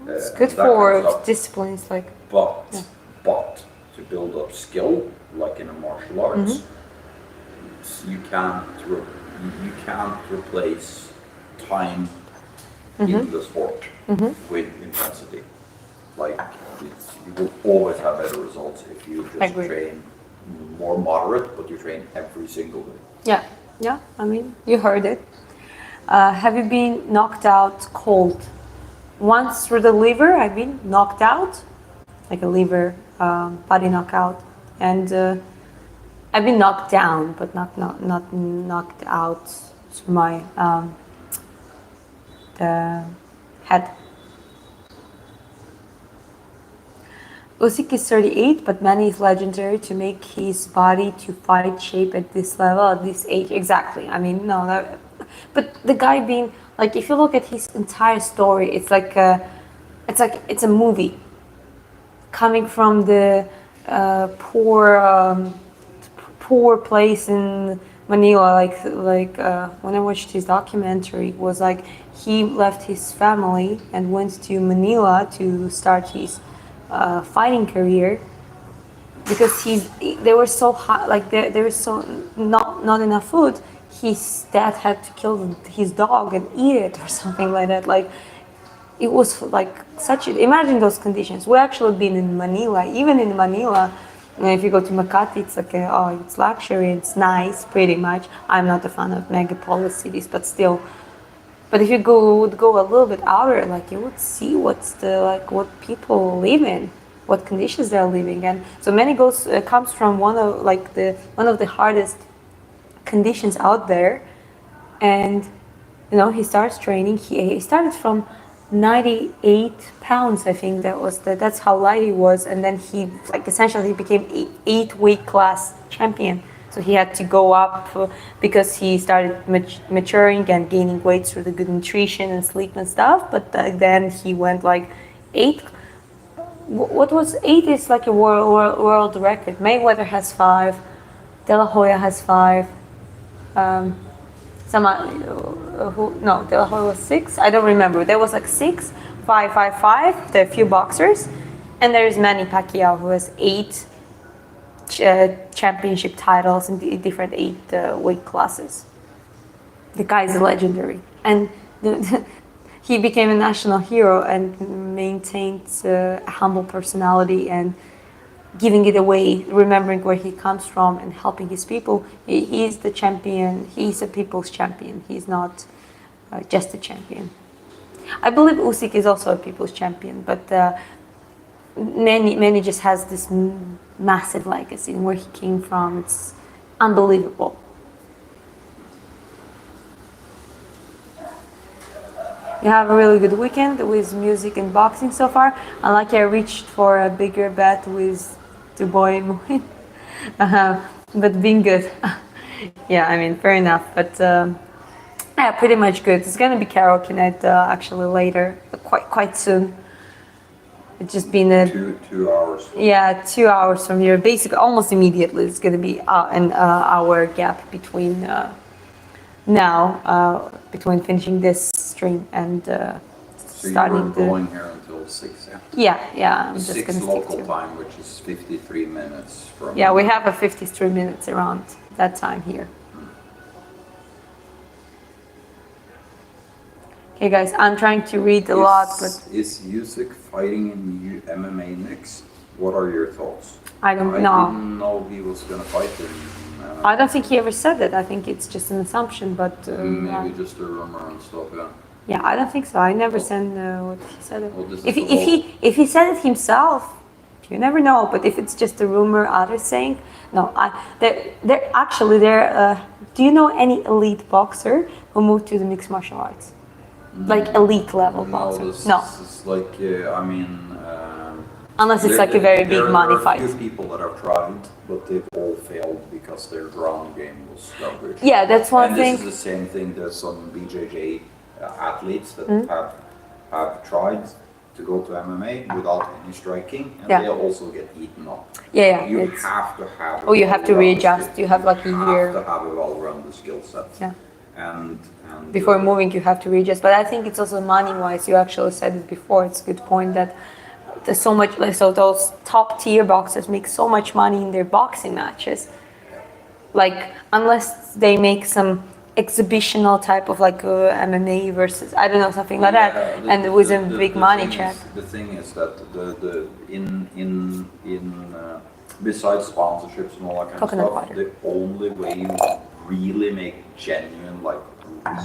It's good for disciplines like. But to build up skill, like in a martial arts, you can't replace time in the sport with intensity. Like you will always have better results if you just train more moderate, but you train every single day. Yeah. I mean, you heard it. Have you been knocked out cold? Once through the liver, I've been knocked out, like a liver body knockout, and I've been knocked down, but not knocked out through my the head. Usyk is 38, but Manny is legendary to make his body to fight shape at this level, at this age. Exactly. I mean, but the guy being like, if you look at his entire story, it's a movie. Coming from the poor place in Manila, like when I watched his documentary, it was like he left his family and went to Manila to start his fighting career because they were so hot, like there was so not enough food. His dad had to kill his dog and eat it or something like that. Like it was like imagine those conditions. We actually been in Manila. Even in Manila, if you go to Makati, it's like it's luxury, it's nice, pretty much. I'm not a fan of megapolis cities, but still, But if you would go a little bit outer, like you would see what people live in, what conditions they're living in. So Manny comes from one of the hardest conditions out there, and he starts training. He started from 98 pounds, I think that's how light he was, and then he essentially became 8 weight class champion. So he had to go up because he started maturing and gaining weight through the good nutrition and sleep and stuff. But then he went 8. What was 8 is like a world record. Mayweather has 5, De La Hoya has 5. De La Hoya was 6. I don't remember. There was 6, 5, 5, 5. There are a few boxers, and there is Manny Pacquiao who has 8 championship titles in the different 8 weight classes. The guy is legendary, and he became a national hero and maintained a humble personality and giving it away, remembering where he comes from and helping his people. He's the champion. He's a people's champion. He's not just a champion. I believe Usyk is also a people's champion, but Manny just has this massive legacy and where he came from. It's unbelievable. You have a really good weekend with music and boxing so far. I reached for a bigger bet with Dubois, but being good. Yeah, I mean, fair enough. But yeah, pretty much good. It's gonna be karaoke night actually later, quite soon. It's just been a 2 hours. Yeah, 2 hours from here. Basically, almost immediately. It's gonna be an hour gap between between finishing this stream and So starting you were going here until 6, yeah? Yeah. I'm just 6 gonna stick local to. time, which is 53 minutes from... Yeah, we have a 53 minutes around that time here. Okay, guys, I'm trying to read a lot, but Is Usyk fighting in MMA next? What are your thoughts? I don't I know. didn't know he was gonna fight in I don't think he ever said that. I think it's just an assumption, but maybe just a rumor and stuff, yeah. yeah, I don't think so. I never said what he said. Well, this If is if he said it himself, you never know. But if it's just a rumor others saying, no. They're actually there. Do you know any elite boxer who moved to the mixed martial arts? Like elite level boxer? No. It's like, I mean... Unless it's like a very big money fight. There are a few people that have tried, but they've all failed because their ground game was garbage. Yeah, that's one thing. And this is the same thing. There's some BJJ athletes that have tried to go to MMA without any striking, and they also get eaten up. Yeah, you have to have. You have to readjust. You have like a year. You have to have a well-rounded skill set. Yeah. And before moving, you have to readjust. But I think it's also money-wise. You actually said it before. It's a good point that there's so much. So those top-tier boxers make so much money in their boxing matches. Like unless they make some exhibitional type of MMA versus I don't know something like that, and with a big money check. The thing is that besides sponsorships and all that kind of stuff, the only way you really make genuine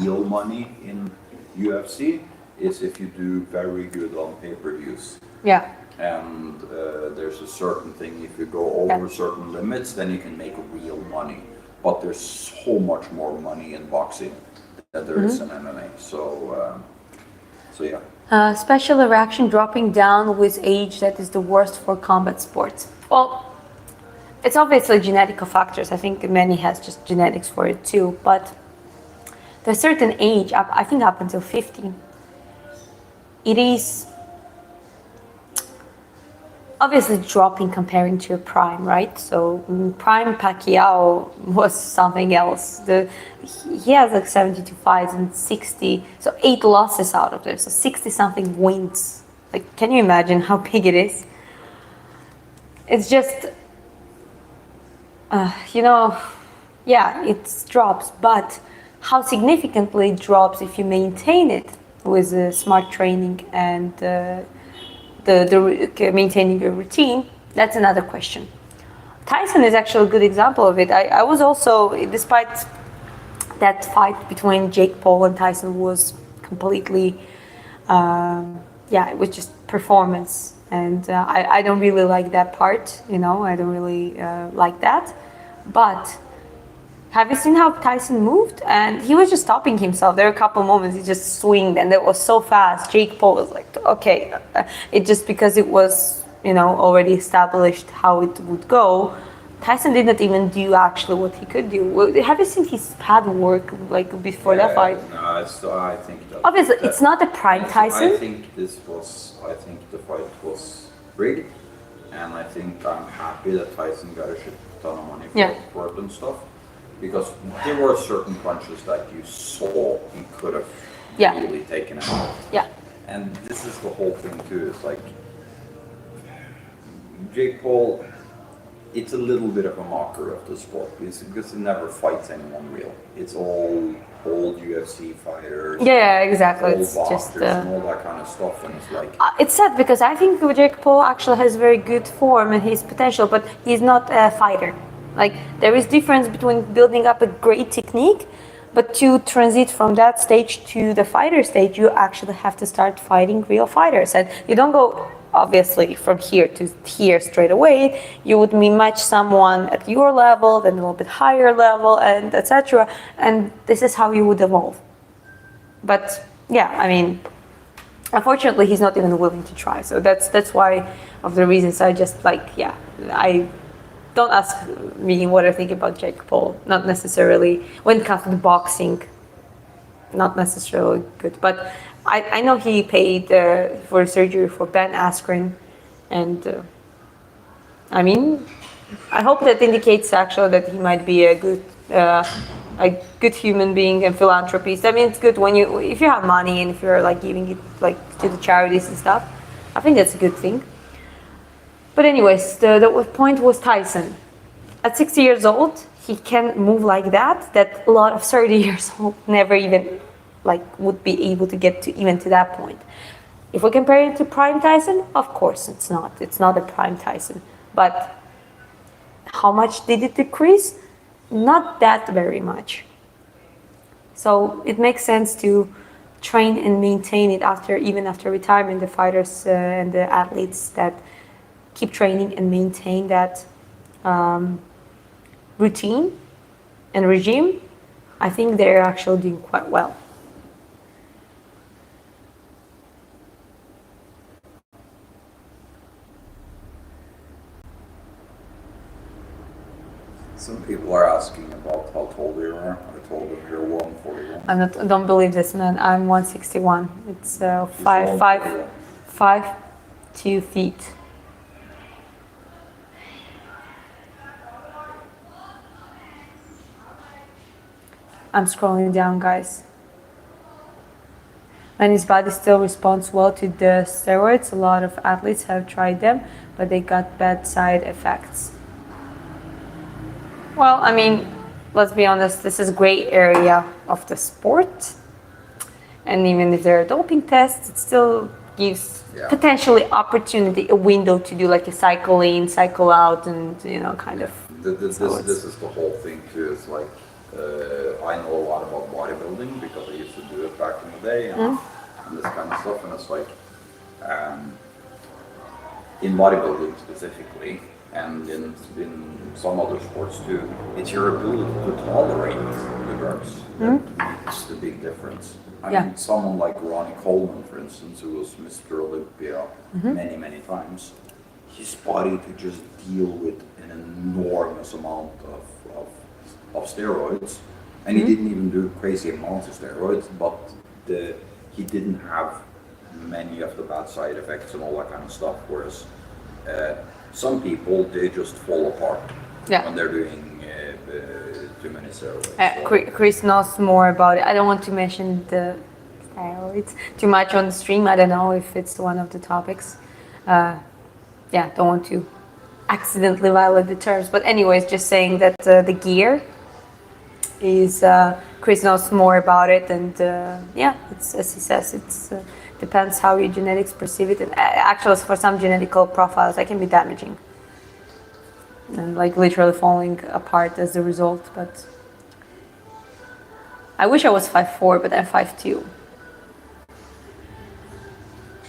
real money in UFC is if you do very good on pay-per-views. Yeah. And there's a certain thing, if you go over certain limits, then you can make real money. But there's so much more money in boxing than there is in MMA. So yeah. Special reaction dropping down with age that is the worst for combat sports. Well, it's obviously genetic factors. I think Manny has just genetics for it too. But there's a certain age, I think up until 50, it is obviously dropping comparing to a prime, right? So prime Pacquiao was something else. He has 72 fights and 60, so 8 losses out of there. So 60 something wins. Can you imagine how big it is? It's just, yeah, it drops, but how significantly it drops if you maintain it with smart training and maintaining a routine, that's another question. Tyson is actually a good example of it. I was also, despite that fight between Jake Paul and Tyson was completely, it was just performance. And I don't really like that part, I don't really like that. But have you seen how Tyson moved? And he was just stopping himself. There were a couple moments he just swinged, and it was so fast. Jake Paul was like, okay, it just because it was, already established how it would go. Tyson didn't even do actually what he could do. Have you seen his pad work like before that fight? No, I think that. Obviously, it's not a prime Tyson. I think the fight was rigged, and I think I'm happy that Tyson got a shit ton of money for it and stuff. Because there were certain punches that you saw he could have really taken out. Yeah. And this is the whole thing too. It's like Jake Paul, it's a little bit of a mocker of the sport because he never fights anyone real. It's all old UFC fighters. Yeah, exactly. Old It's boxers just and all that kind of stuff, and it's like it's sad because I think Jake Paul actually has very good form and his potential, but he's not a fighter. Like there is difference between building up a great technique, but to transit from that stage to the fighter stage, you actually have to start fighting real fighters, and you don't go obviously from here to here straight away. You would match someone at your level, then a little bit higher level, and etc. And this is how you would evolve. But yeah, I mean, unfortunately, he's not even willing to try. So that's why of the reasons I just I don't ask me what I think about Jake Paul. Not necessarily when it comes to the boxing. Not necessarily good, but I know he paid for surgery for Ben Askren, and I mean, I hope that indicates actually that he might be a good human being and philanthropist. I mean, it's good when if you have money and if you're like giving it like to the charities and stuff. I think that's a good thing. But anyways, the point was Tyson. At 60 years old, he can move like that. That a lot of 30 years old never even would be able to get to even to that point. If we compare it to prime Tyson, of course it's not. It's not a prime Tyson. But how much did it decrease? Not that very much. So it makes sense to train and maintain it even after retirement. The fighters and the athletes that keep training and maintain that routine and regime, I think they're actually doing quite well. some people are asking about how tall you are. I told them you're 141. I don't believe this, man. I'm 161. It's 2 feet. I'm scrolling down, guys. And his body still responds well to the steroids. A lot of athletes have tried them, but they got bad side effects. Well, I mean, let's be honest, this is a gray area of the sport. And even if there are doping tests, it still gives potentially opportunity, a window to do like a cycle in, cycle out, and kind of. This is the whole thing too. It's like I know a lot about bodybuilding because I used to do it back in the day and this kind of stuff. And it's like in bodybuilding specifically, and in some other sports too, it's your ability to tolerate the drugs that makes the big difference. I mean, someone like Ronnie Coleman, for instance, who was Mr. Olympia many, many times, his body could just deal with an enormous amount of steroids, and he didn't even do crazy amounts of steroids, but he didn't have many of the bad side effects and all that kind of stuff, whereas some people, they just fall apart when they're doing too many steroids. Chris knows more about it. I don't want to mention the steroids too much on the stream. I don't know if it's one of the topics. Don't want to accidentally violate the terms. But anyways, just saying that the gear is, Chris knows more about it. And it's, as he says, it's depends how your genetics perceive it. And actually, for some genetical profiles, that can be damaging. And like literally falling apart as a result. But I wish I was 5'4", but I'm 5'2".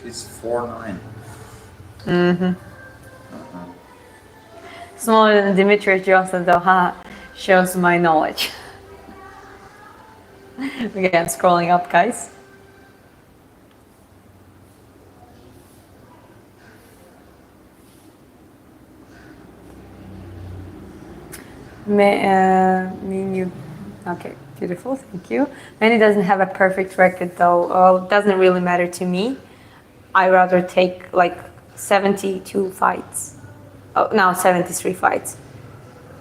He's 4'9". Smaller than Demetrius Johnson, though, huh? Shows my knowledge. Again, scrolling up, guys. Menu. Okay, beautiful, thank you. Manny doesn't have a perfect record, though. It doesn't really matter to me. I rather take like 72 fights. Oh, now 73 fights.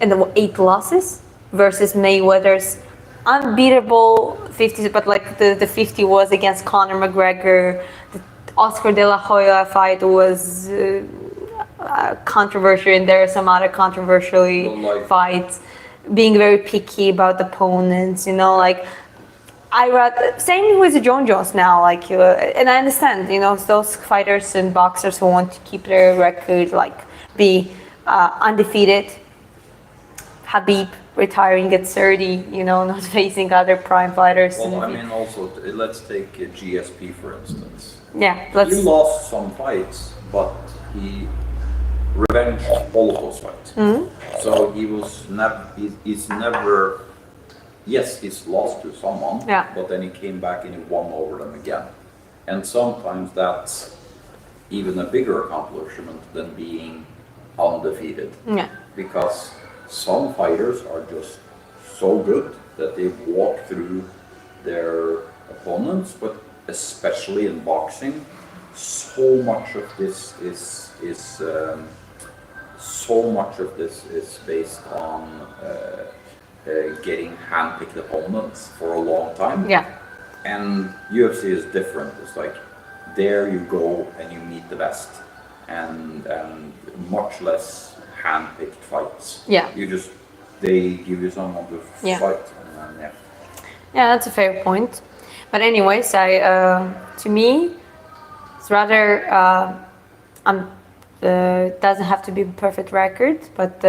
And the 8 losses versus Mayweather's unbeatable 50, but like the 50 was against Conor McGregor. The Oscar De La Hoya fight was controversial, and there are some other controversial fights. Being very picky about the opponents, like I rather same with John Jones now, like and I understand, those fighters and boxers who want to keep their record, like be undefeated. Habib retiring at 30, not facing other prime fighters. Well, I mean, also, let's take GSP, for instance. Yeah, He lost some fights, but he revenged all of those fights. So he was never, he's never, yes, he's lost to someone, but then he came back and he won over them again. And sometimes that's even a bigger accomplishment than being undefeated. Yeah. Because some fighters are just so good that they walk through their opponents, but especially in boxing, so much of this is based on getting hand-picked opponents for a long time. Yeah. And UFC is different. It's like there you go and you meet the best, and much less hand-picked fights. Yeah. They give you someone to fight. And, yeah, that's a fair point. But anyways, to me, it's rather doesn't have to be a perfect record, but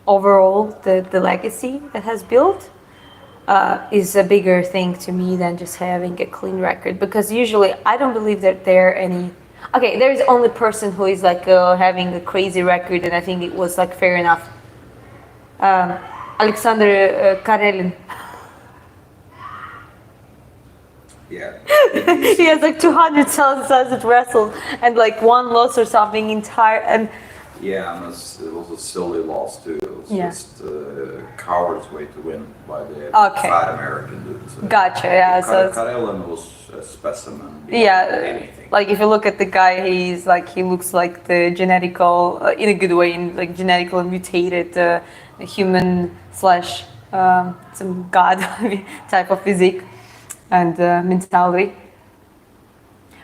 overall the legacy that has built is a bigger thing to me than just having a clean record. Because usually I don't believe that there are any. Okay, there is only person who is like having a crazy record, and I think it was like fair enough. Alexander Karelin. Yeah. He has like 200 times wrestled and like 1 loss or something entire and. Yeah, and it was a silly loss too. It was just a coward's way to win by the fat American dude. So gotcha, yeah. Karelin was a specimen. Anything. Like if you look at the guy, he looks like the genetical, in a good way, like genetically mutated human / some god type of physique and mentality.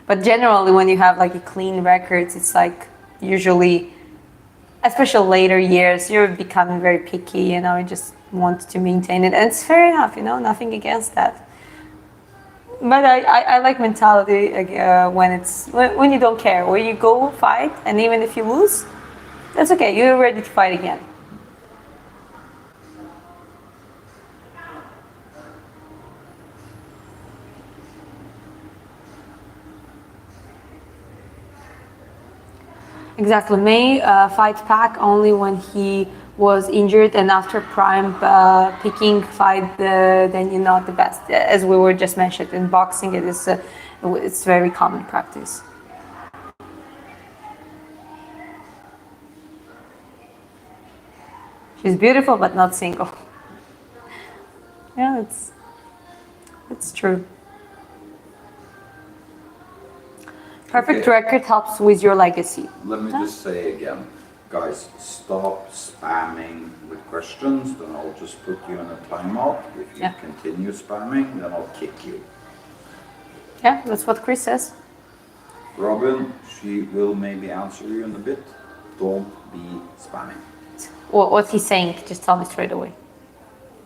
But generally, when you have like a clean records, it's like usually, especially later years, you're becoming very picky, you just want to maintain it. And it's fair enough, nothing against that. But I like mentality when you don't care, when you go fight, and even if you lose, that's okay, you're ready to fight again. Exactly. May fight Pac only when he was injured, and after prime picking fight, then you're not the best. As we were just mentioned, in boxing, it's very common practice. She's beautiful, but not single. Yeah, it's true. Perfect record helps with your legacy. Let me just say again, guys, stop spamming with questions, then I'll just put you in a timeout. If you continue spamming, then I'll kick you. Yeah, that's what Chris says. Robin, she will maybe answer you in a bit. Don't be spamming. What's he saying? Just tell me straight away.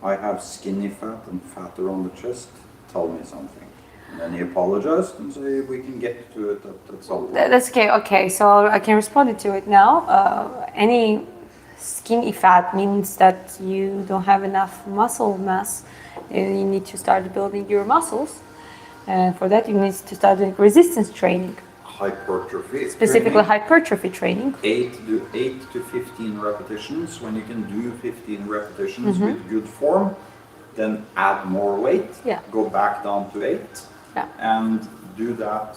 I have skinny fat and fatter on the chest. Tell me something. And then he apologized and said we can get to it at some point. That's okay. Okay, so I can respond to it now. Any skinny fat means that you don't have enough muscle mass. You need to start building your muscles. And for that, you need to start doing resistance training. hypertrophy. Specifically training. hypertrophy training. 8 to 15 repetitions. When you can do 15 repetitions Mm-hmm. with good form, then add more weight. Yeah. Go back down to 8. Yeah. And do that.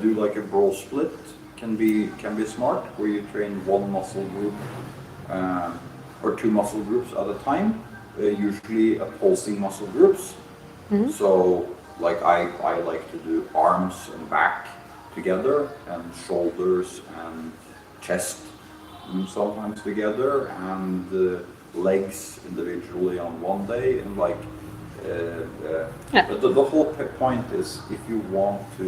Do like a bro split. Can be smart, where you train one muscle group or 2 muscle groups at a time. Usually opposing muscle groups. Mm-hmm. So, like I like to do arms and back together, and shoulders and chest sometimes together, and legs individually on one day, and like Yeah. the whole point is, if you want to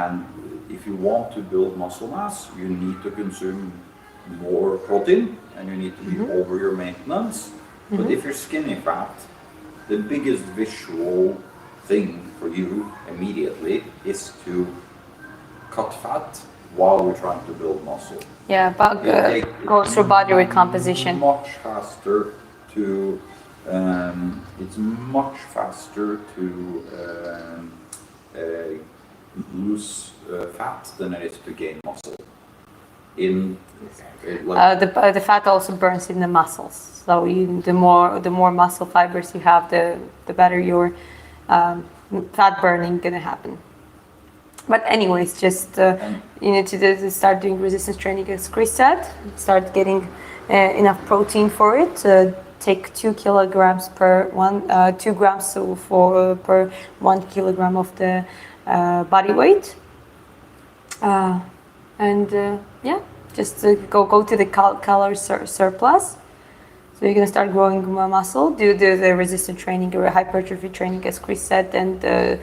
and if you want to build muscle mass, you need to consume more protein, and you need to be over your maintenance. But if you're skinny fat, the biggest visual thing for you immediately is to cut fat while you're trying to build muscle. Yeah, but goes through body recomposition. Much faster to it's much faster to lose fat than it is to gain muscle. The fat also burns in the muscles. So the more muscle fibers you have, the better your fat burning gonna happen. But anyways, just you need to start doing resistance training, as Chris said. Start getting enough protein for it. Take 2 kilograms per 2 grams per 1 kilogram of the body weight. Yeah, just go to the calorie surplus. So you're gonna start growing muscle, do the resistance training or hypertrophy training, as Chris said, and in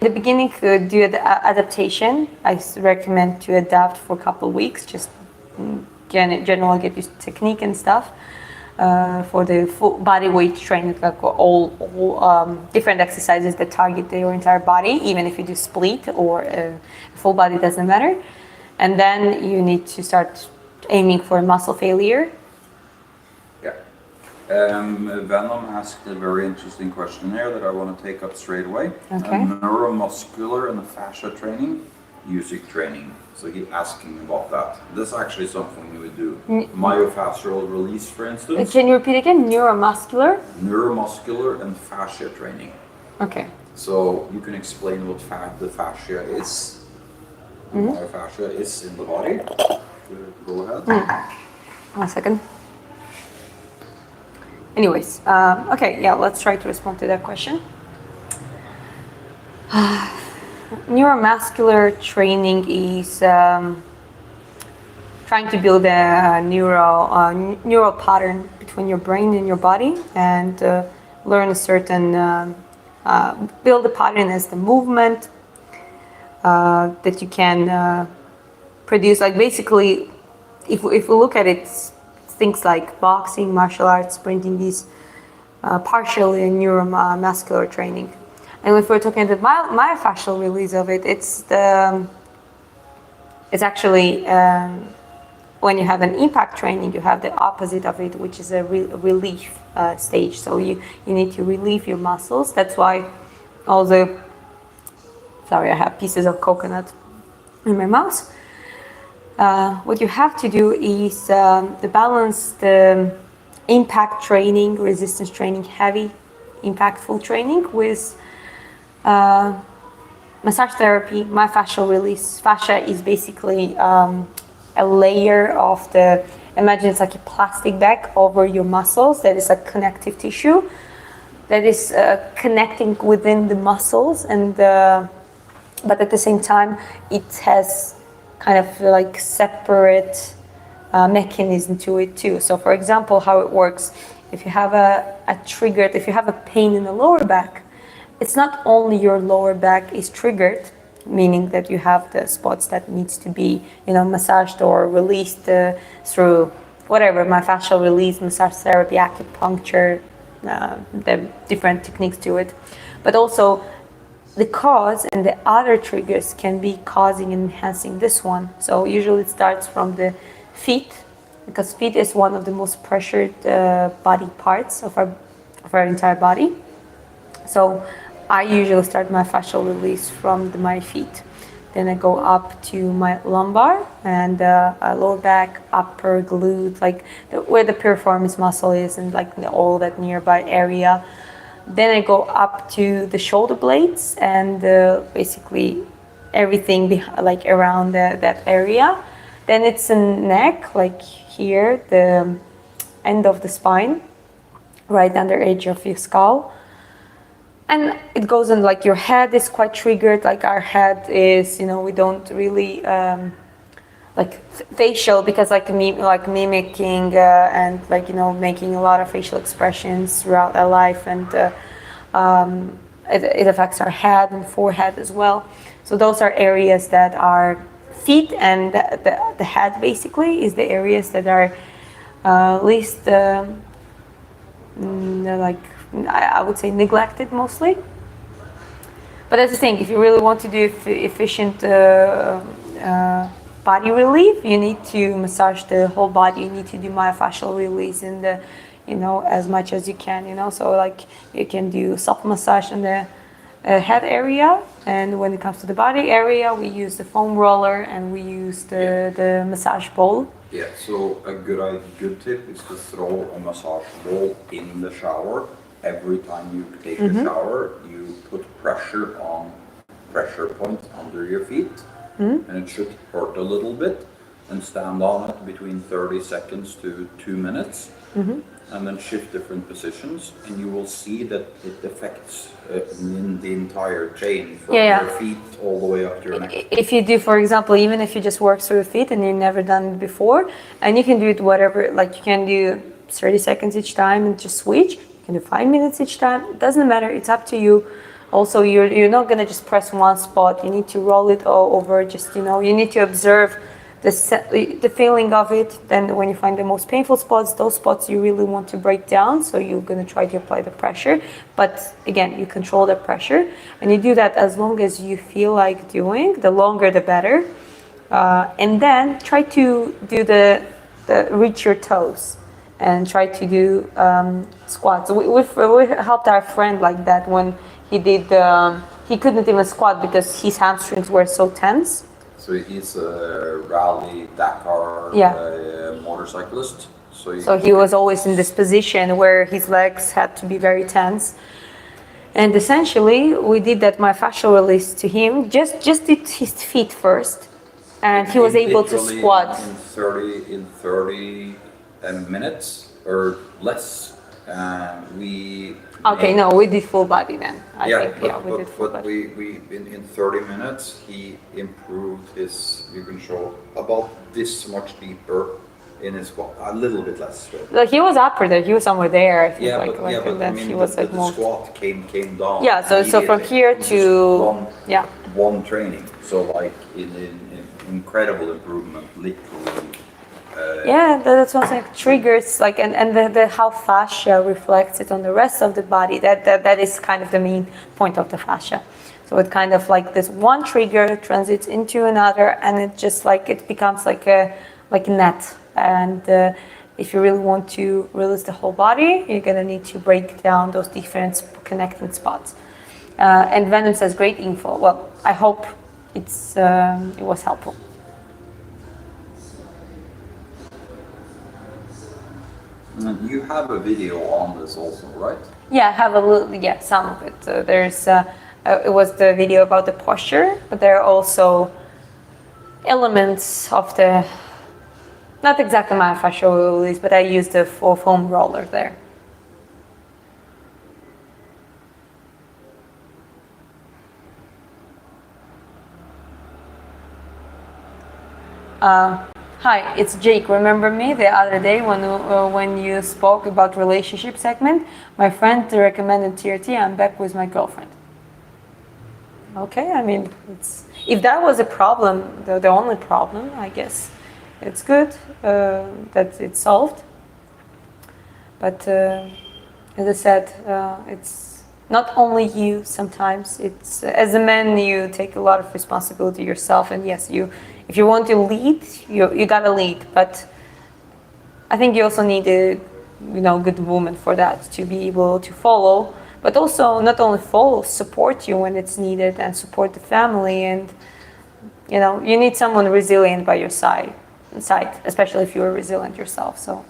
the beginning, do the adaptation. I recommend to adapt for a couple of weeks, just generally get used to technique and stuff. For the full body weight training, like all different exercises that target your entire body, even if you do split or full body, doesn't matter. And then you need to start aiming for muscle failure. Yeah. Venom asked a very interesting question here that I want to take up straight away. Okay. Neuromuscular and fascia training, Usyk training. So he's asking about that. This is actually something we would do. Myofascial release, for instance. Can you repeat again? Neuromuscular? Neuromuscular and fascia training. Okay. So you can explain what the fascia is. Myofascia is in the body. Go ahead. 1 second. Anyways, okay, yeah, let's try to respond to that question. Neuromuscular training is trying to build a neural pattern between your brain and your body, and learn a certain build a pattern as the movement that you can produce. Like basically, if we look at it, things like boxing, martial arts, sprinting, these partially neuromuscular training. And if we're talking about myofascial release of it, it's actually when you have an impact training, you have the opposite of it, which is a relief stage. So you need to relieve your muscles. That's why all the, sorry, I have pieces of coconut in my mouth. What you have to do is to balance the impact training, resistance training, heavy impactful training with massage therapy, myofascial release. Fascia is basically a layer of imagine it's like a plastic bag over your muscles that is a connective tissue that is connecting within the muscles, and but at the same time it has kind of like separate mechanism to it too. So for example, how it works, if you have if you have a pain in the lower back, it's not only your lower back is triggered, meaning that you have the spots that needs to be, massaged or released through whatever, myofascial release, massage therapy, acupuncture, the different techniques to it, but also the cause and the other triggers can be causing and enhancing this one. So usually it starts from the feet, because feet is one of the most pressured body parts of our entire body. So I usually start my fascial release from my feet. Then I go up to my lumbar and lower back, upper glute, like where the piriformis muscle is and like all that nearby area. Then I go up to the shoulder blades and basically everything like around that area. Then it's a neck, like here, the end of the spine, right under edge of your skull. And it goes in like your head is quite triggered, like our head is, we don't really like facial, because like mimicking and like, making a lot of facial expressions throughout our life, and it affects our head and forehead as well. So those are areas that are feet, and the head basically is the areas that are least like, I would say, neglected mostly. But that's the thing, if you really want to do efficient body relief, you need to massage the whole body. You need to do myofascial release in the, as much as you can, so like you can do soft massage in the head area, and when it comes to the body area, we use the foam roller and we use the massage ball. Yeah, so a good tip is to throw a massage ball in the shower. Every time you take a shower, you put pressure points under your feet, and it should hurt a little bit, and stand on it between 30 seconds to 2 minutes, and then shift different positions, and you will see that it affects in the entire chain from your feet all the way up to your neck. If you do, for example, even if you just work through your feet and you've never done it before, and you can do it whatever, like you can do 30 seconds each time and just switch. You can do 5 minutes each time. It doesn't matter. It's up to you. Also, you're not gonna just press one spot. You need to roll it all over. Just you need to observe the feeling of it. Then when you find the most painful spots, those spots you really want to break down, so you're going to try to apply the pressure, but again, you control the pressure, and you do that as long as you feel like doing. The longer the better. And then try to do the reach your toes and try to do squats. We helped our friend like that when he did he couldn't even squat because his hamstrings were so tense. So he's a rally Dakar motorcyclist. So he was always in this position where his legs had to be very tense. And essentially, we did that myofascial release to him. Just did his feet first, and he was able to squat. In 30 minutes or less. We did full body then. I think we did full body. But in 30 minutes he improved his. You can show about this much deeper in his squat, a little bit less. Like he was upper there, he was somewhere there. I think, he was like the squat came down. Yeah, so from here to one training. So like in incredible improvement, literally. That's what like triggers, like, and the how fascia reflects it on the rest of the body. That is kind of the main point of the fascia. So it kind of like this one trigger transits into another, and it just like it becomes like a net. And if you really want to release the whole body, you're gonna need to break down those different connecting spots. And Venom says great info. Well, I hope it was helpful. And you have a video on this also, right? Yeah, I have some of it. There's it was the video about the posture, but there are also elements of the, not exactly myofascial release, but I used the foam roller there. Hi, it's Jake. Remember me the other day when you spoke about relationship segment? My friend recommended TRT. I'm back with my girlfriend. Okay, I mean, if that was a problem, the only problem, I guess it's good that it's solved. But as I said, it's not only you. Sometimes it's as a man, you take a lot of responsibility yourself, and yes, if you want to lead, you gotta lead. But I think you also need a good woman for that, to be able to follow. but also not only follow, support you when it's needed and support the family. And you need someone resilient by your side, especially if you're resilient yourself. So,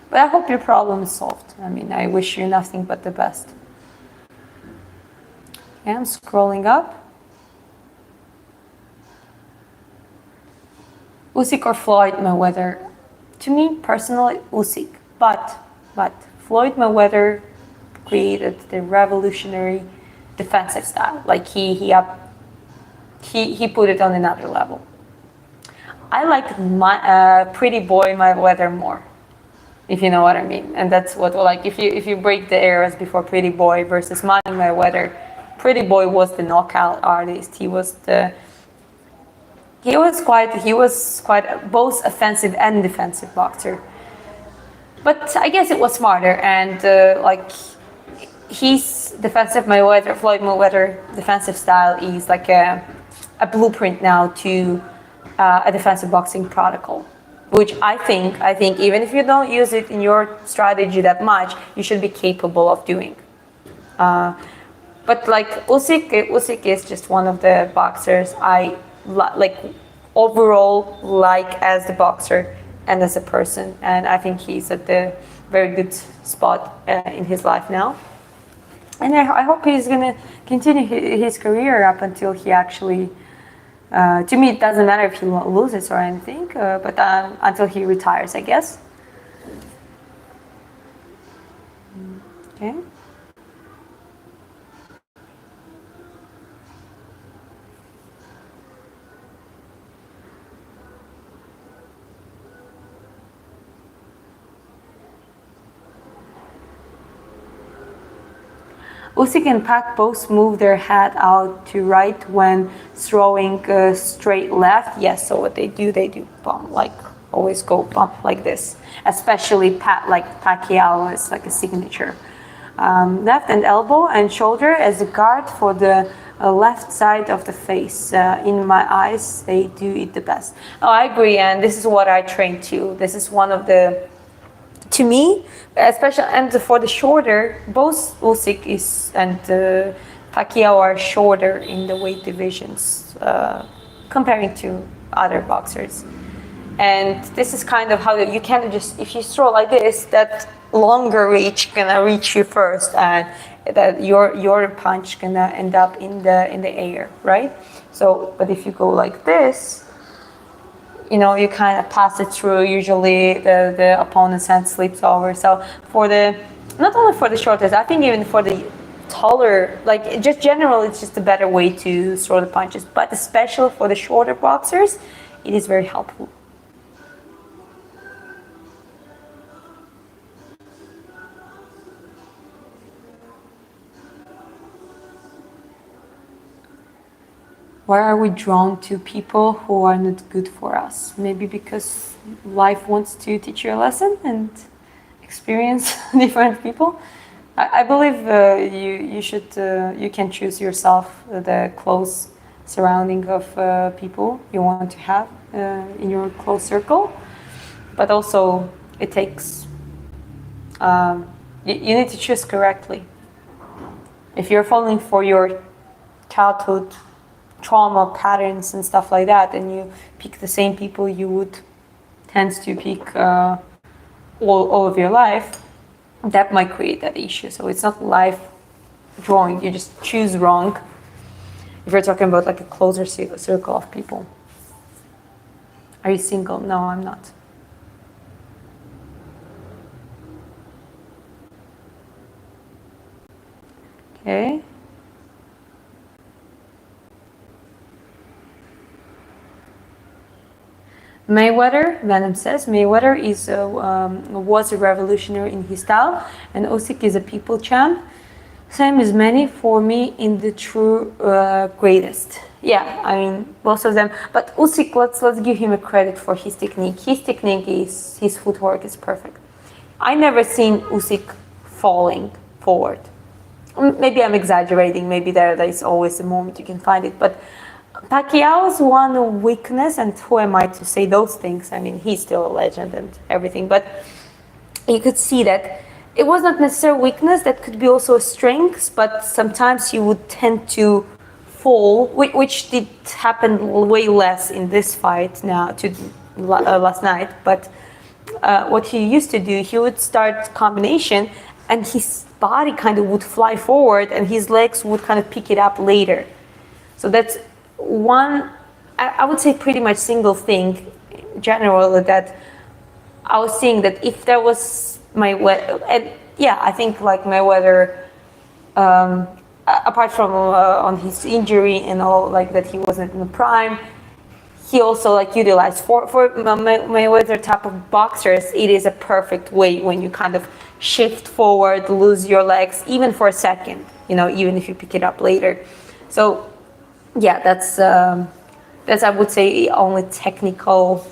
but I hope your problem is solved. I mean, I wish you nothing but the best. Okay, I'm scrolling up. Usyk or Floyd Mayweather? To me personally, Usyk. But Floyd Mayweather created the revolutionary defensive style. Like he put it on another level. I like my Pretty Boy Mayweather more, if you know what I mean. And that's what, like, if you break the eras before Pretty Boy versus Money Mayweather, Pretty Boy was the knockout artist. He was quite both offensive and defensive boxer. But I guess it was smarter, and his defensive Floyd Mayweather defensive style is like a blueprint now to a defensive boxing protocol, which I think even if you don't use it in your strategy that much, you should be capable of doing. But like Usyk is just one of the boxers I overall like as the boxer and as a person, and I think he's at the very good spot in his life now. And I hope he's gonna continue his career up until he actually. To me, it doesn't matter if he loses or anything, but until he retires, I guess. Okay. Usyk and Pac both move their head out to right when throwing straight left. Yes, so what they do bump, like always go bump like this. Especially Pacquiao is like a signature. Left and elbow and shoulder as a guard for the left side of the face. In my eyes, they do it the best. Oh, I agree, and this is what I train too. This is one of the. To me, especially, and for the shoulder, both Usyk and Pacquiao are shorter in the weight divisions comparing to other boxers. And this is kind of how you can just, if you throw like this, that longer reach gonna reach you first, and that your punch gonna end up in the air, right? So, but if you go like this, you kind of pass it through. Usually the opponent's hand slips over. So not only for the shortest, I think even for the taller, like just general, it's just a better way to throw the punches. But especially for the shorter boxers, it is very helpful. Why are we drawn to people who are not good for us? Maybe because life wants to teach you a lesson and experience different people. I believe you can choose yourself the close surrounding of people you want to have in your close circle. But also it takes, you need to choose correctly. If you're falling for your childhood trauma patterns and stuff like that, and you pick the same people you would tend to pick all of your life, that might create that issue. So it's not life drawing, you just choose wrong if you're talking about like a closer circle of people. Are you single? No, I'm not. Okay. Mayweather, Venom says, Mayweather was a revolutionary in his style, and Usyk is a people champ. Same as many for me in the true greatest. Yeah, I mean both of them. But Usyk, let's give him a credit for his technique. His footwork is perfect. I never seen Usyk falling forward. Maybe I'm exaggerating. Maybe there is always a moment you can find it, but. Pacquiao's one weakness, and who am I to say those things? I mean, he's still a legend and everything, but you could see that it was not necessarily weakness. That could be also a strength, but sometimes he would tend to fall, which did happen way less in this fight now to last night. But what he used to do, he would start combination, and his body kind of would fly forward, and his legs would kind of pick it up later. So that's one, I would say, pretty much single thing, generally, that I was seeing that if there was and yeah, I think like Mayweather, apart from on his injury and all, like that he wasn't in the prime, he also like utilized for Mayweather type of boxers, it is a perfect way when you kind of shift forward, lose your legs, even for a second, even if you pick it up later. So yeah, that's I would say the only technical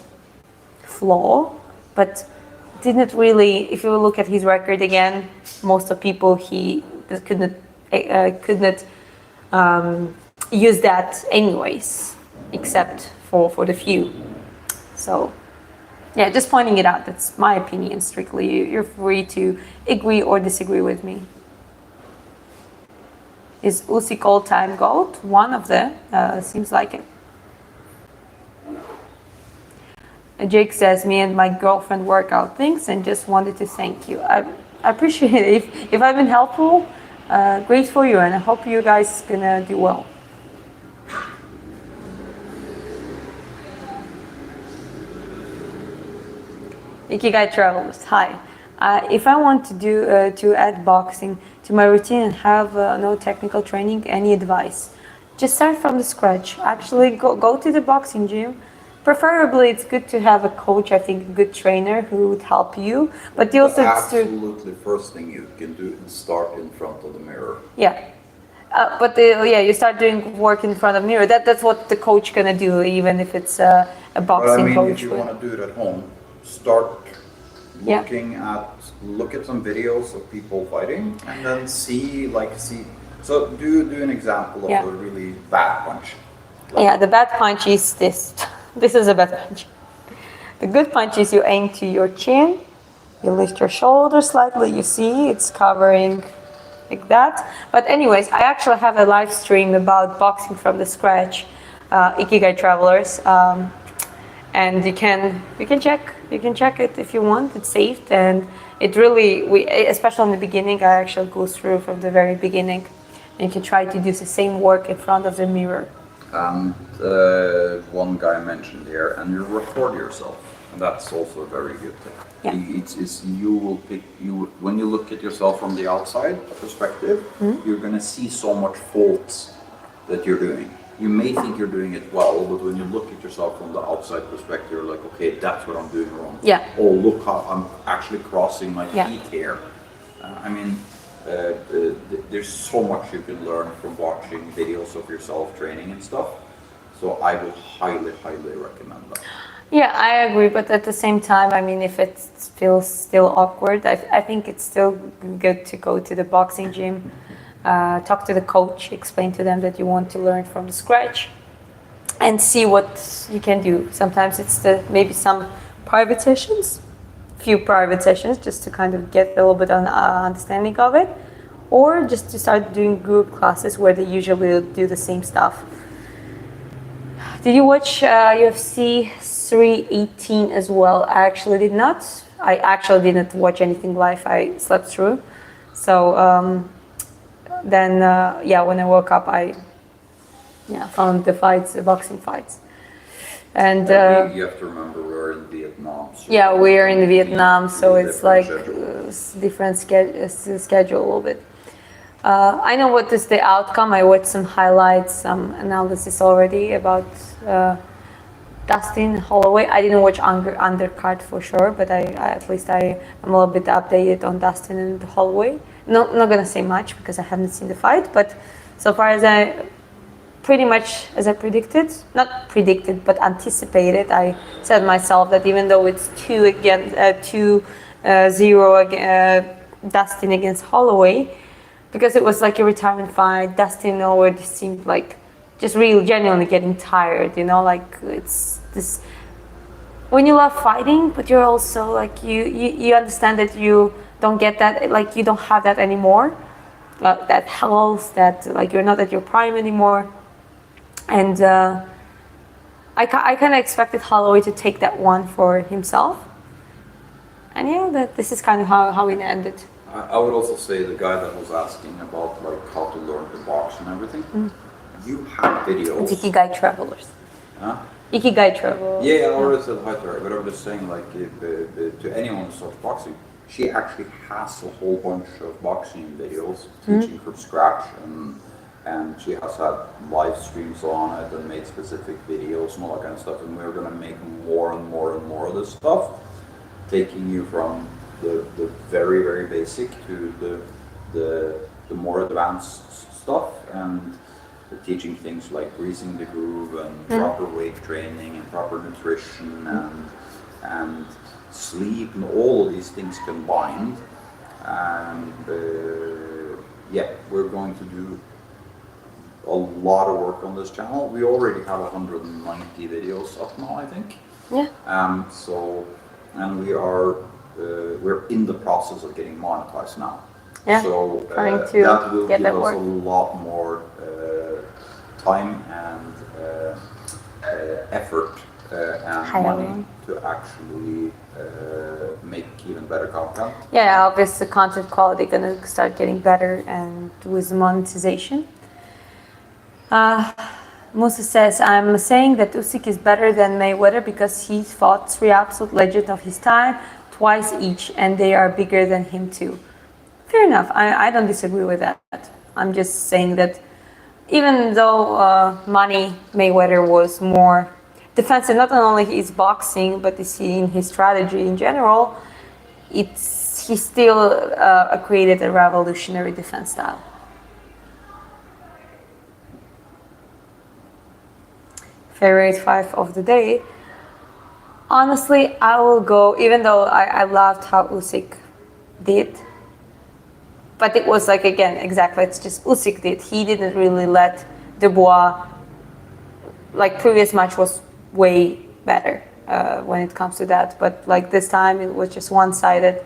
flaw, but didn't really, if you look at his record again, most of people he couldn't use that anyways, except for the few. So yeah, just pointing it out. That's my opinion strictly. You're free to agree or disagree with me. Is Usyk all-time GOAT? One of them, seems like it. Jake says, me and my girlfriend work out things and just wanted to thank you. I appreciate it. If I've been helpful, great for you, and I hope you guys gonna do well. Ikigai Travels, hi. If I want to add boxing to my routine and have no technical training, any advice? Just start from the scratch. Actually, go to the boxing gym. Preferably, it's good to have a coach, I think, a good trainer who would help you. But you also absolutely first thing you can do is start in front of the mirror. Yeah. You start doing work in front of the mirror. That's what the coach gonna do, even if it's a boxing coach. If you want to do it at home, start look at some videos of people fighting, and then see. So do an example of a really bad punch. The bad punch is this. This is a bad punch. The good punch is you aim to your chin, you lift your shoulder slightly, you see it's covering like that. But anyways, I actually have a live stream about boxing from the scratch, Ikigai Travelers, and you can check it if you want. It's saved, and it really, especially in the beginning, I actually go through from the very beginning, and you can try to do the same work in front of the mirror. And one guy mentioned here, and you record yourself, and that's also a very good thing. Yeah. When you look at yourself from the outside perspective, you're gonna see so much faults that you're doing. You may think you're doing it well, but when you look at yourself from the outside perspective, you're like, okay, that's what I'm doing wrong. Yeah. Oh, look how I'm actually crossing my feet here. There's so much you can learn from watching videos of yourself training and stuff. So I would highly, highly recommend that. Yeah, I agree. But at the same time, if it feels still awkward, I think it's still good to go to the boxing gym, talk to the coach, explain to them that you want to learn from the scratch, and see what you can do. Sometimes it's maybe some private sessions, few private sessions, just to kind of get a little bit of understanding of it, or just to start doing group classes where they usually do the same stuff. Did you watch UFC 318 as well? I actually did not. I actually didn't watch anything live. I slept through. So when I woke up, I found the fights, the boxing fights. And you have to remember we're in Vietnam. So we're in Vietnam, so it's like different schedule a little bit. I know what is the outcome. I watched some highlights, some analysis already about Dustin Holloway. I didn't watch undercard for sure, but I am a little bit updated on Dustin and Holloway. Not gonna say much because I haven't seen the fight, but so far as pretty much as I predicted, not predicted, but anticipated. I said myself that even though it's 2-0 Dustin against Holloway, because it was like a retirement fight, Dustin already seemed like just really genuinely getting tired, like it's this, when you love fighting, but you're also like, you understand that you don't get that, like you don't have that anymore. That health, that like you're not at your prime anymore. And I kind of expected Holloway to take that one for himself. And yeah, this is kind of how it ended. I would also say the guy that was asking about like how to learn to box and everything, you have videos. It's Ikigai Travelers. Huh? Ikigai Travelers. Yeah, I already said hi to her, but I'm just saying like to anyone who starts boxing, she actually has a whole bunch of boxing videos teaching from scratch, and she has had live streams on it and made specific videos and all that kind of stuff, and we're going to make more and more and more of this stuff, taking you from the very, very basic to the more advanced stuff, and teaching things like greasing the groove and proper weight training and proper nutrition and sleep and all of these things combined. And yeah, we're going to do a lot of work on this channel. We already have 190 videos up now, I think. Yeah. So, and we're in the process of getting monetized now. Yeah. So trying to that will get give that us work. a lot more time and effort and money to actually make even better content. Yeah, obviously the content quality gonna start getting better, and with monetization. Musa says, I'm saying that Usyk is better than Mayweather because he fought 3 absolute legends of his time twice each, and they are bigger than him too. Fair enough. I don't disagree with that. I'm just saying that even though Money Mayweather was more defensive, not only his boxing, but in his strategy in general, he still created a revolutionary defense style. Favorite 5 of the day. Honestly, I will go, even though I loved how Usyk did, but it was like, again, exactly, it's just Usyk did. He didn't really let Dubois, like previous match was way better when it comes to that, but like this time it was just one-sided.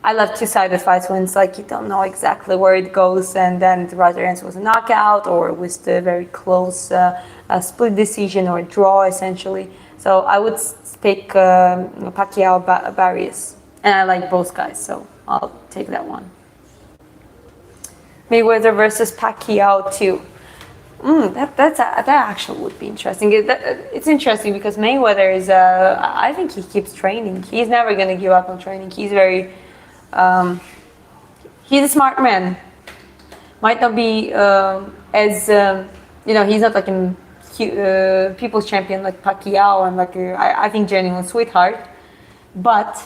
I love 2-sided fights when it's like you don't know exactly where it goes, and then the rather ends was a knockout or with the very close split decision or draw essentially. So I would pick Pacquiao, Barrios, and I like both guys, so I'll take that one. Mayweather versus Pacquiao too. That actually would be interesting. It's interesting because Mayweather is I think he keeps training. He's never going to give up on training. He's very he's a smart man. Might not be as he's not like a people's champion like Pacquiao and like I think genuine sweetheart, but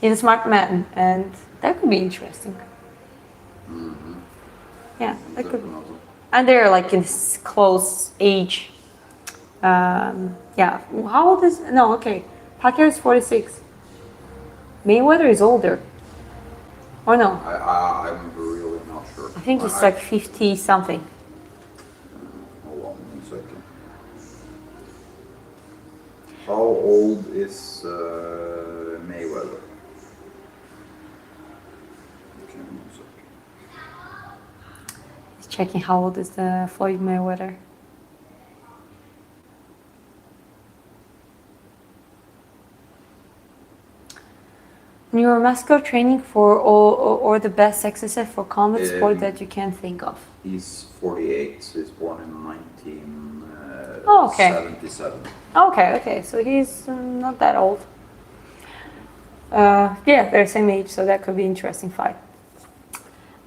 he's a smart man, and that could be interesting. Yeah, that could. And they're like in close age. Yeah, how old is? No, okay. Pacquiao is 46. Mayweather is older. Or no? I'm really not sure. I think it's like 50 something. Hold on 1 second. How old is Mayweather? Okay, 1 second. He's checking how old is Floyd Mayweather. Neuromuscular training for or the best exercise for combat sport that you can think of. He's 48. He's born in 1977. Oh, okay. Okay, so he's not that old. Yeah, they're the same age, so that could be an interesting fight.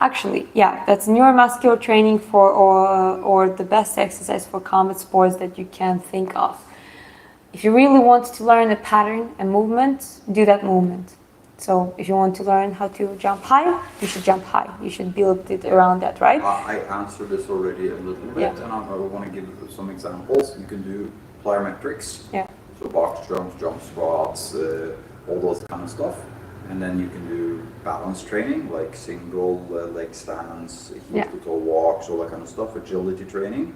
Actually, yeah, that's neuromuscular training for or the best exercise for combat sports that you can think of. If you really want to learn a pattern and movement, do that movement. So if you want to learn how to jump high, you should jump high. You should build it around that, right? I answered this already a little bit, and I want to give some examples. You can do plyometrics, so box jumps, jump squats, all those kind of stuff. And then you can do balance training, like single leg stands, heel-to-toe walks, all that kind of stuff. Agility training,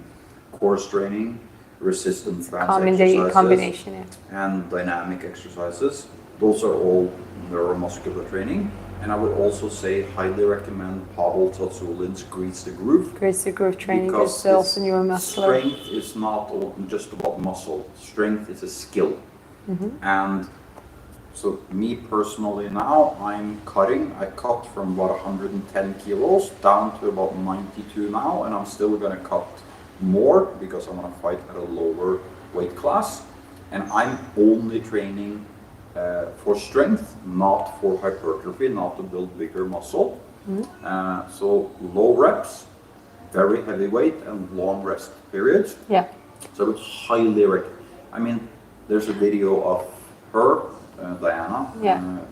core training, resistance exercises, combination, and dynamic exercises. Those are all neuromuscular training, And I would also say highly recommend Pavel Tsatsoulin's Grease the Groove. Grease the Groove training Because is also neuromuscular. strength is not just about muscle. Strength is a skill. And so me personally now, I'm cutting. I cut from about 110 kilos down to about 92 now, and I'm still gonna cut more because I'm gonna fight at a lower weight class. And I'm only training for strength, not for hypertrophy, not to build bigger muscle. So low reps, very heavy weight, and long rest periods. Yeah. So I would highly recommend. I mean, there's a video of her, Diana,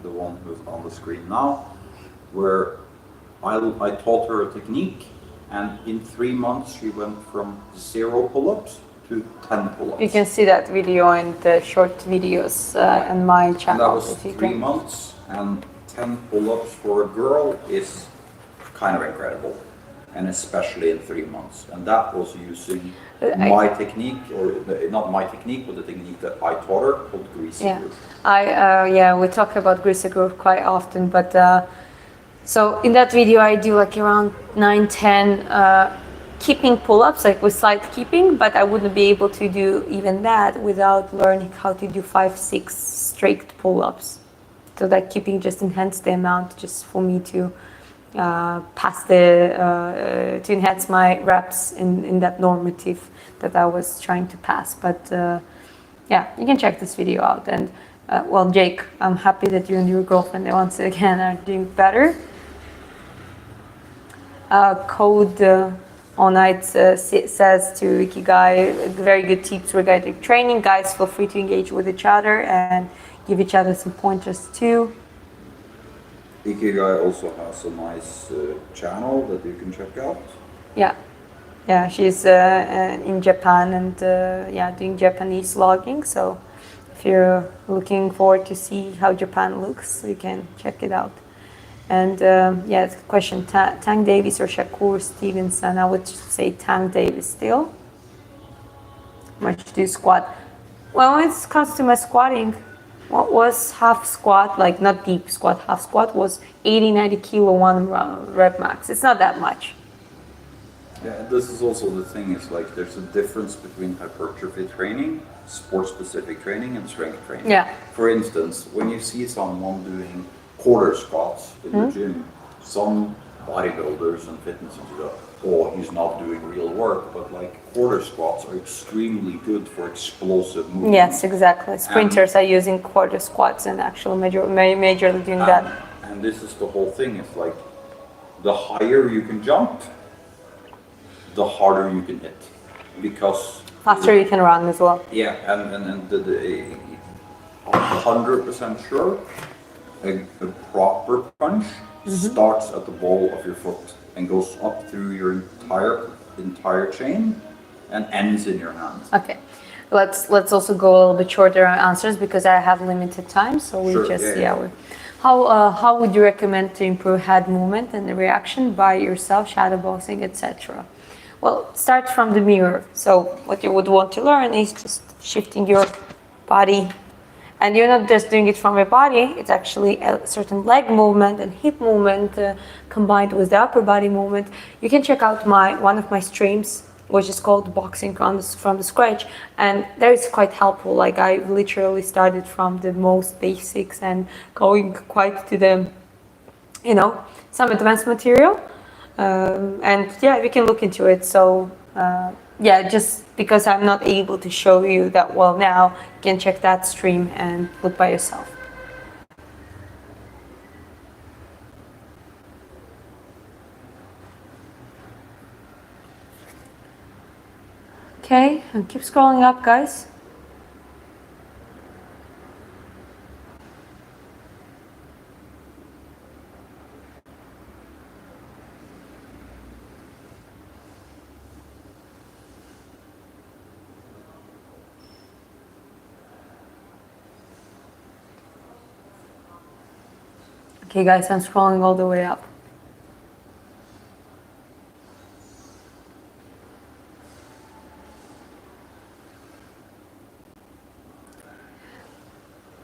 the one who's on the screen now, where I taught her a technique, and in 3 months she went from 0 pull-ups to 10 pull-ups. You can see that video in the short videos on my And that channel. was 3 months, and 10 pull-ups for a girl is kind of incredible, and especially in 3 months. And that was using my technique, or not my technique, but the technique that I taught her, called Greasy Groove. We talk about Greasy Groove quite often, but so in that video I do like around 9-10 keeping pull-ups, like with side keeping, but I wouldn't be able to do even that without learning how to do 5-6 straight pull-ups. So that keeping just enhanced the amount, just for me to to enhance my reps in that normative that I was trying to pass. But yeah, you can check this video out. And well, Jake, I'm happy that you and your girlfriend once again are doing better. Code on night says to Ikigai, very good tips regarding training. Guys, feel free to engage with each other and give each other some pointers too. Ikigai also has a nice channel that you can check out. Yeah, she's in Japan and doing Japanese vlogging. So if you're looking forward to see how Japan looks, you can check it out. And question, Tank Davis or Shakur Stevenson? I would say Tank Davis still. How much do you squat? Well, when it comes to my squatting, what was half squat, like not deep squat, half squat was 80-90 kilo 1 rep max. It's not that much. Yeah, this is also the thing, is like there's a difference between hypertrophy training, sport-specific training, and strength training. Yeah. For instance, when you see someone doing quarter squats in the gym, some bodybuilders and fitness instructors, he's not doing real work, but like quarter squats are extremely good for explosive movement. Yes, exactly. Sprinters are using quarter squats and actually majorly doing that. And this is the whole thing. It's like the higher you can jump, the harder you can hit, because Faster you can run as well. yeah, and the 100% sure, a proper punch starts at the ball of your foot and goes up through your entire chain and ends in your hand. Okay, let's also go a little bit shorter on answers because I have limited time. So we how would you recommend to improve head movement and the reaction by yourself, shadowboxing, etc.? Well, start from the mirror. So what you would want to learn is just shifting your body. And you're not just doing it from your body, it's actually a certain leg movement and hip movement combined with the upper body movement. You can check out one of my streams, which is called Boxing from the Scratch, and that is quite helpful. Like I literally started from the most basics and going quite to the, some advanced material. And yeah, we can look into it. So just because I'm not able to show you that well now, you can check that stream and look by yourself. Okay, and keep scrolling up, guys. Okay, guys, I'm scrolling all the way up.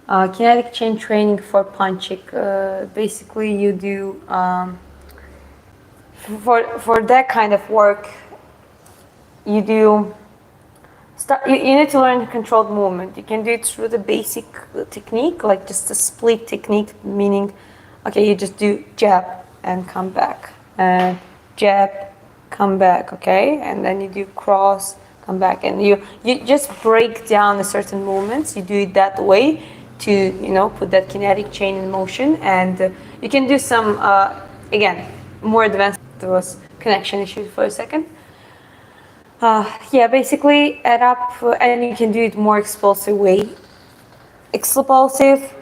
Kinetic chain training for punching. Basically, you do for that kind of work. You do. You need to learn controlled movement. You can do it through the basic technique, like just a split technique, meaning, okay, you just do jab and come back, and jab, come back, okay, and then you do cross, come back, and you just break down the certain movements. You do it that way to put that kinetic chain in motion, and you can do some again more advanced. There was connection issues for a second. Yeah, basically add up, and you can do it more explosive way. Explosive,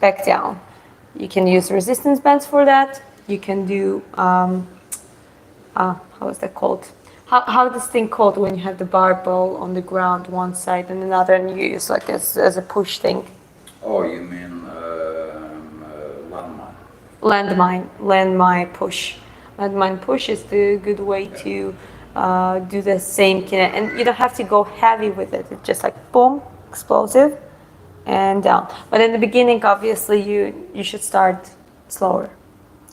back down. You can use resistance bands for that. You can do, how is that called? How this thing called when you have the barbell on the ground one side and another, and you use like as a push thing? Oh, you mean landmine? Landmine push. Landmine push is the good way to do the same kinetic, and you don't have to go heavy with it. It's just like boom, explosive, and down. But in the beginning, obviously, you should start slower.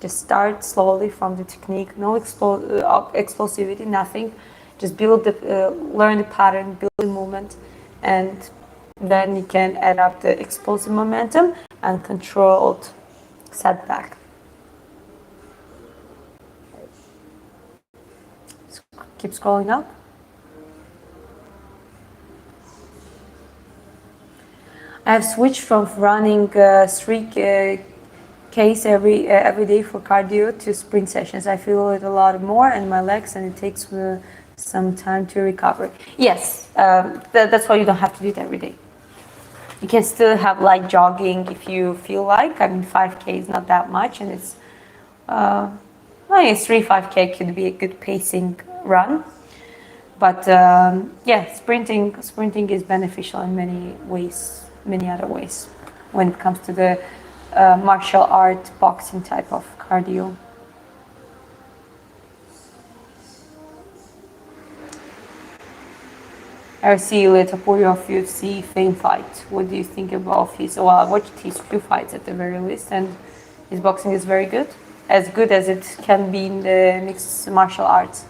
Just start slowly from the technique. No explosivity, nothing. Just build learn the pattern, build the movement, and then you can add up the explosive momentum and controlled setback. Keep scrolling up. I have switched from running 3Ks every day for cardio to sprint sessions. I feel it a lot more in my legs, and it takes some time to recover. Yes, that's why you don't have to do it every day. You can still have light jogging if you feel like. I mean, 5K is not that much, and it's 5K could be a good pacing run. But yeah, sprinting is beneficial in many ways, many other ways, when it comes to the martial art, boxing type of cardio. I see Topuria of UFC Fame fight. What do you think about his? Well, I watched his 2 fights at the very least, and his boxing is very good as it can be in the mixed martial arts.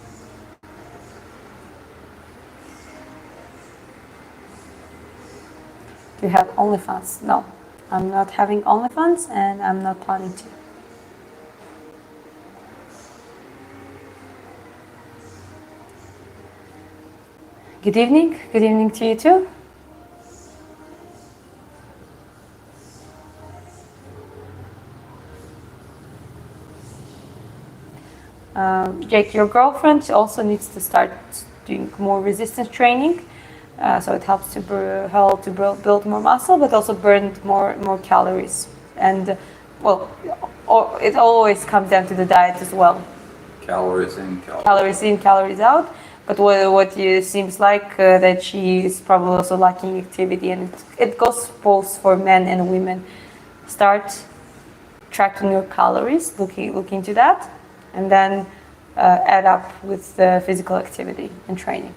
Do you have OnlyFans? No, I'm not having OnlyFans, and I'm not planning to. Good evening. Good evening to you too. Jake, your girlfriend also needs to start doing more resistance training, so it helps to build more muscle, but also burn more calories. And well, it always comes down to the diet as well. Calories in, calories out. But what it seems like that she is probably also lacking activity, and it goes both for men and women. Start tracking your calories, look into that, and then add up with the physical activity and training.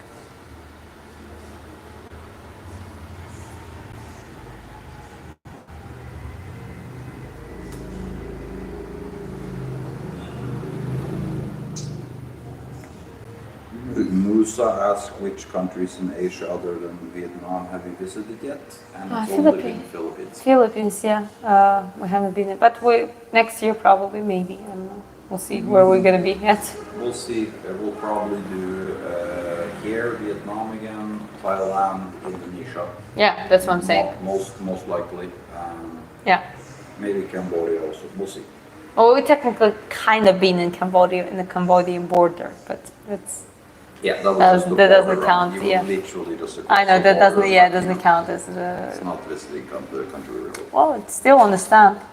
Musa asked which countries in Asia other than Vietnam have you visited yet? And it's only been Philippines. Philippines, yeah. We haven't been there, but next year probably, maybe. I don't know. We'll see where we're gonna be at. We'll see. We'll probably do here, Vietnam again, Thailand, Indonesia. Yeah, that's what I'm saying. Most likely. Yeah. Maybe Cambodia also. We'll see. Well, we technically kind of been in Cambodia, in the Cambodian border, but that's. Yeah, that doesn't count. You yeah. Literally just. I know that doesn't. Yeah, it doesn't count as. It's not visiting the country really. Well, it's still on the stamp.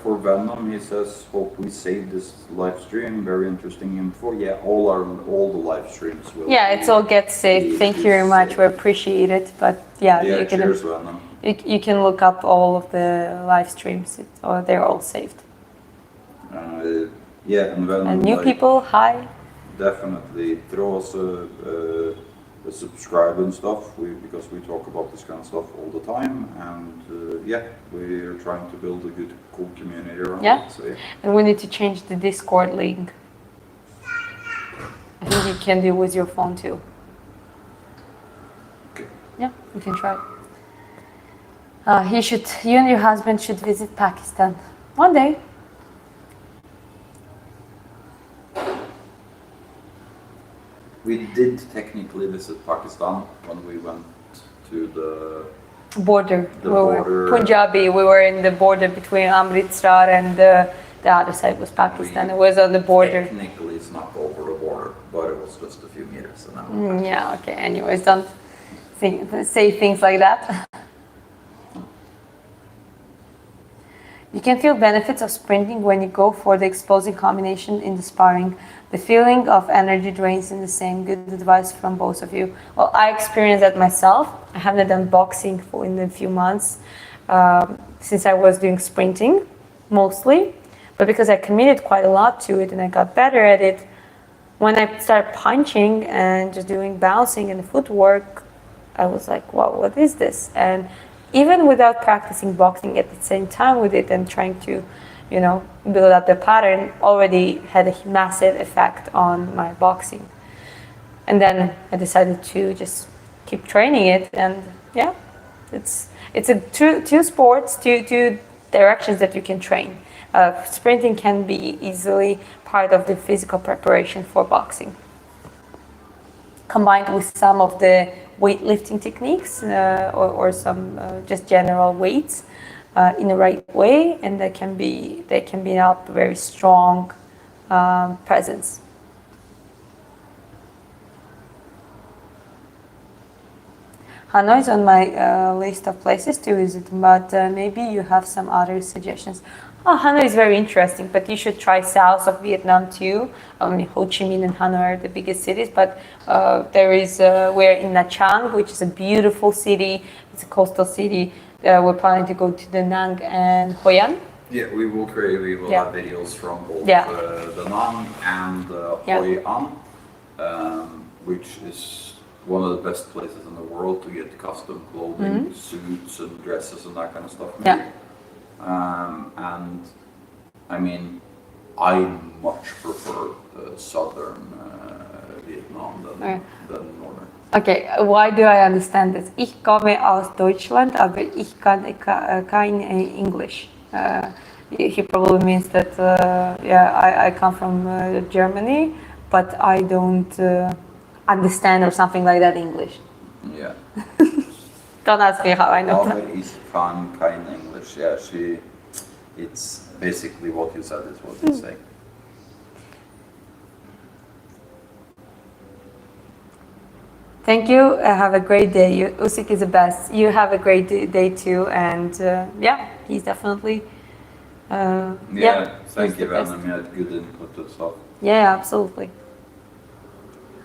For Venom, he says, hope we save this live stream. Very interesting info. Yeah, all the live streams will. Yeah, it all gets saved. Thank you very much. We appreciate it. But yeah, cheers, Venom. You can look up all of the live streams, or they're all saved. Yeah, and then And new like, people, hi. definitely throw us a subscribe and stuff. Because we talk about this kind of stuff all the time, and yeah, we're trying to build a good, cool community around it. So yeah. And we need to change the Discord link. I think you can do with your phone too. Okay. Yeah, you can try. You and your husband should visit Pakistan one day. We did technically visit Pakistan when we went to the Border. border. Punjabi. We were in the border between Amritsar and the other side was Pakistan. It was on the border. Technically, it's not over the border, but it was just a few meters. And Yeah, okay. Anyways, don't say things like that. You can feel benefits of sprinting when you go for the explosive combination in the sparring. The feeling of energy drains in the same. Good advice from both of you. Well, I experienced that myself. I haven't done boxing in a few months since I was doing sprinting mostly. But because I committed quite a lot to it and I got better at it, when I started punching and just doing bouncing and the footwork, I was like, wow, what is this? And even without practicing boxing at the same time with it and trying to, build up the pattern, already had a massive effect on my boxing. And then I decided to just keep training it, and yeah, it's a two sports, two directions that you can train. Sprinting can be easily part of the physical preparation for boxing, combined with some of the weightlifting techniques or some just general weights in the right way, and they can be up very strong presence. Hanoi is on my list of places to visit, but maybe you have some other suggestions. Oh, Hanoi is very interesting, but you should try south of Vietnam too. I mean, Ho Chi Minh and Hanoi are the biggest cities, but we're in Nha Trang, which is a beautiful city. It's a coastal city. We're planning to go to Da Nang and Hoi An. yeah, we will have videos from both Da Nang and Hoi An, which is one of the best places in the world to get custom clothing, suits and dresses and that kind of stuff. Yeah. And I mean, I much prefer southern Vietnam than northern. Okay, why do I understand this? Ich komme aus Deutschland, aber ich kann kein English. He probably means that, I come from Germany, but I don't understand or something like that English. Yeah. Don't ask me how I know that. Aber ich kann kein English. Yeah, it's basically what you said is what you say. Thank you. Have a great day. Usyk is the best. You have a great day too. And he's definitely. Thank you, Van. You had good input and stuff. Yeah, absolutely.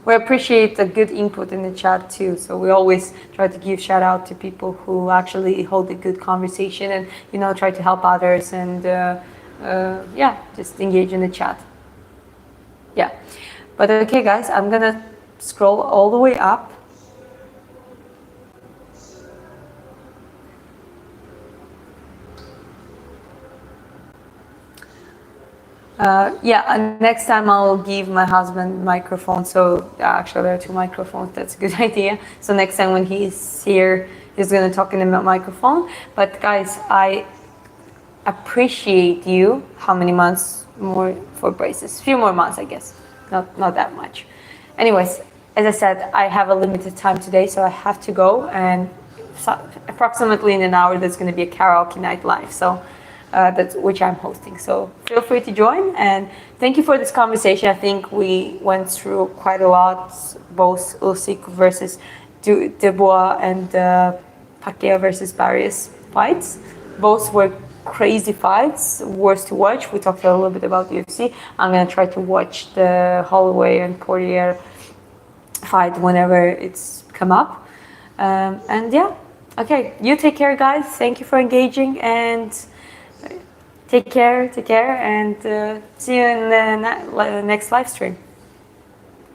We appreciate the good input in the chat too. So we always try to give shout out to people who actually hold a good conversation and try to help others and just engage in the chat. Yeah, but okay, guys, I'm gonna scroll all the way up. And next time I'll give my husband microphone. So actually there are two microphones. That's a good idea. So next time when he's here, he's gonna talk in the microphone. But guys, I appreciate you. How many months more for braces? A few more months, I guess. Not that much. Anyways, as I said, I have a limited time today, so I have to go. And approximately in an hour, there's gonna be a karaoke night live. So. Which I'm hosting. So feel free to join, and thank you for this conversation. I think we went through quite a lot, both Usyk versus Dubois and Pacquiao versus Barrios fights. Both were crazy fights, worth to watch. We talked a little bit about UFC. I'm gonna try to watch the Holloway and Poirier fight whenever it's come up. Okay, you take care, guys. Thank you for engaging, and take care, and see you in the next live stream.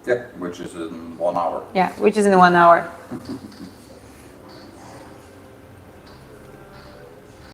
Yeah, which is in 1 hour. Yeah, which is in 1 hour.